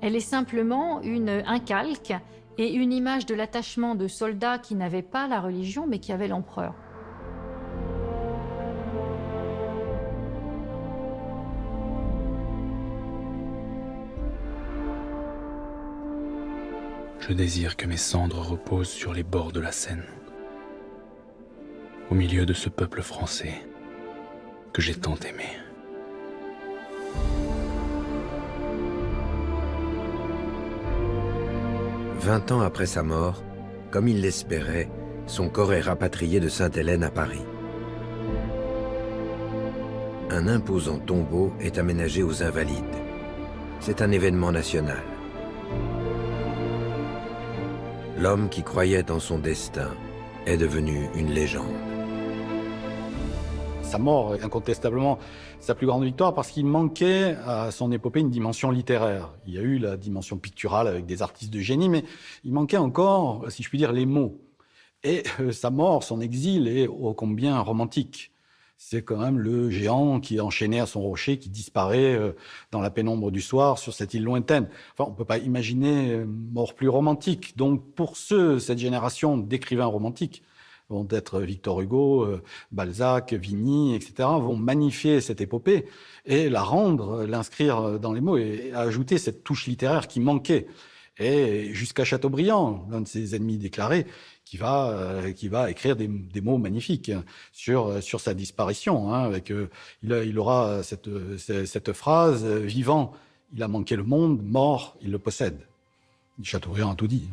Elle est simplement un calque et une image de l'attachement de soldats qui n'avaient pas la religion mais qui avaient l'empereur. Je désire que mes cendres reposent sur les bords de la Seine. au milieu de ce peuple français que j'ai tant aimé. « 20 ans après sa mort, comme il l'espérait, son corps est rapatrié de Sainte-Hélène à Paris. Un imposant tombeau est aménagé aux Invalides. C'est un événement national. L'homme qui croyait en son destin est devenu une légende. Sa mort est incontestablement sa plus grande victoire parce qu'il manquait à son épopée une dimension littéraire. Il y a eu la dimension picturale avec des artistes de génie, mais il manquait encore, si je puis dire, les mots. Et sa mort, son exil est ô combien romantique. C'est quand même le géant qui est enchaîné à son rocher, qui disparaît dans la pénombre du soir sur cette île lointaine. Enfin, on ne peut pas imaginer mort plus romantique. Donc pour cette génération d'écrivains romantiques, vont être Victor Hugo, Balzac, Vigny, etc., vont magnifier cette épopée et la rendre, l'inscrire dans les mots et ajouter cette touche littéraire qui manquait. Et jusqu'à Chateaubriand, l'un de ses ennemis déclarés, qui va écrire des mots magnifiques sur sa disparition. Hein, il aura cette phrase « Vivant, il a manqué le monde, mort, il le possède ». Chateaubriand a tout dit.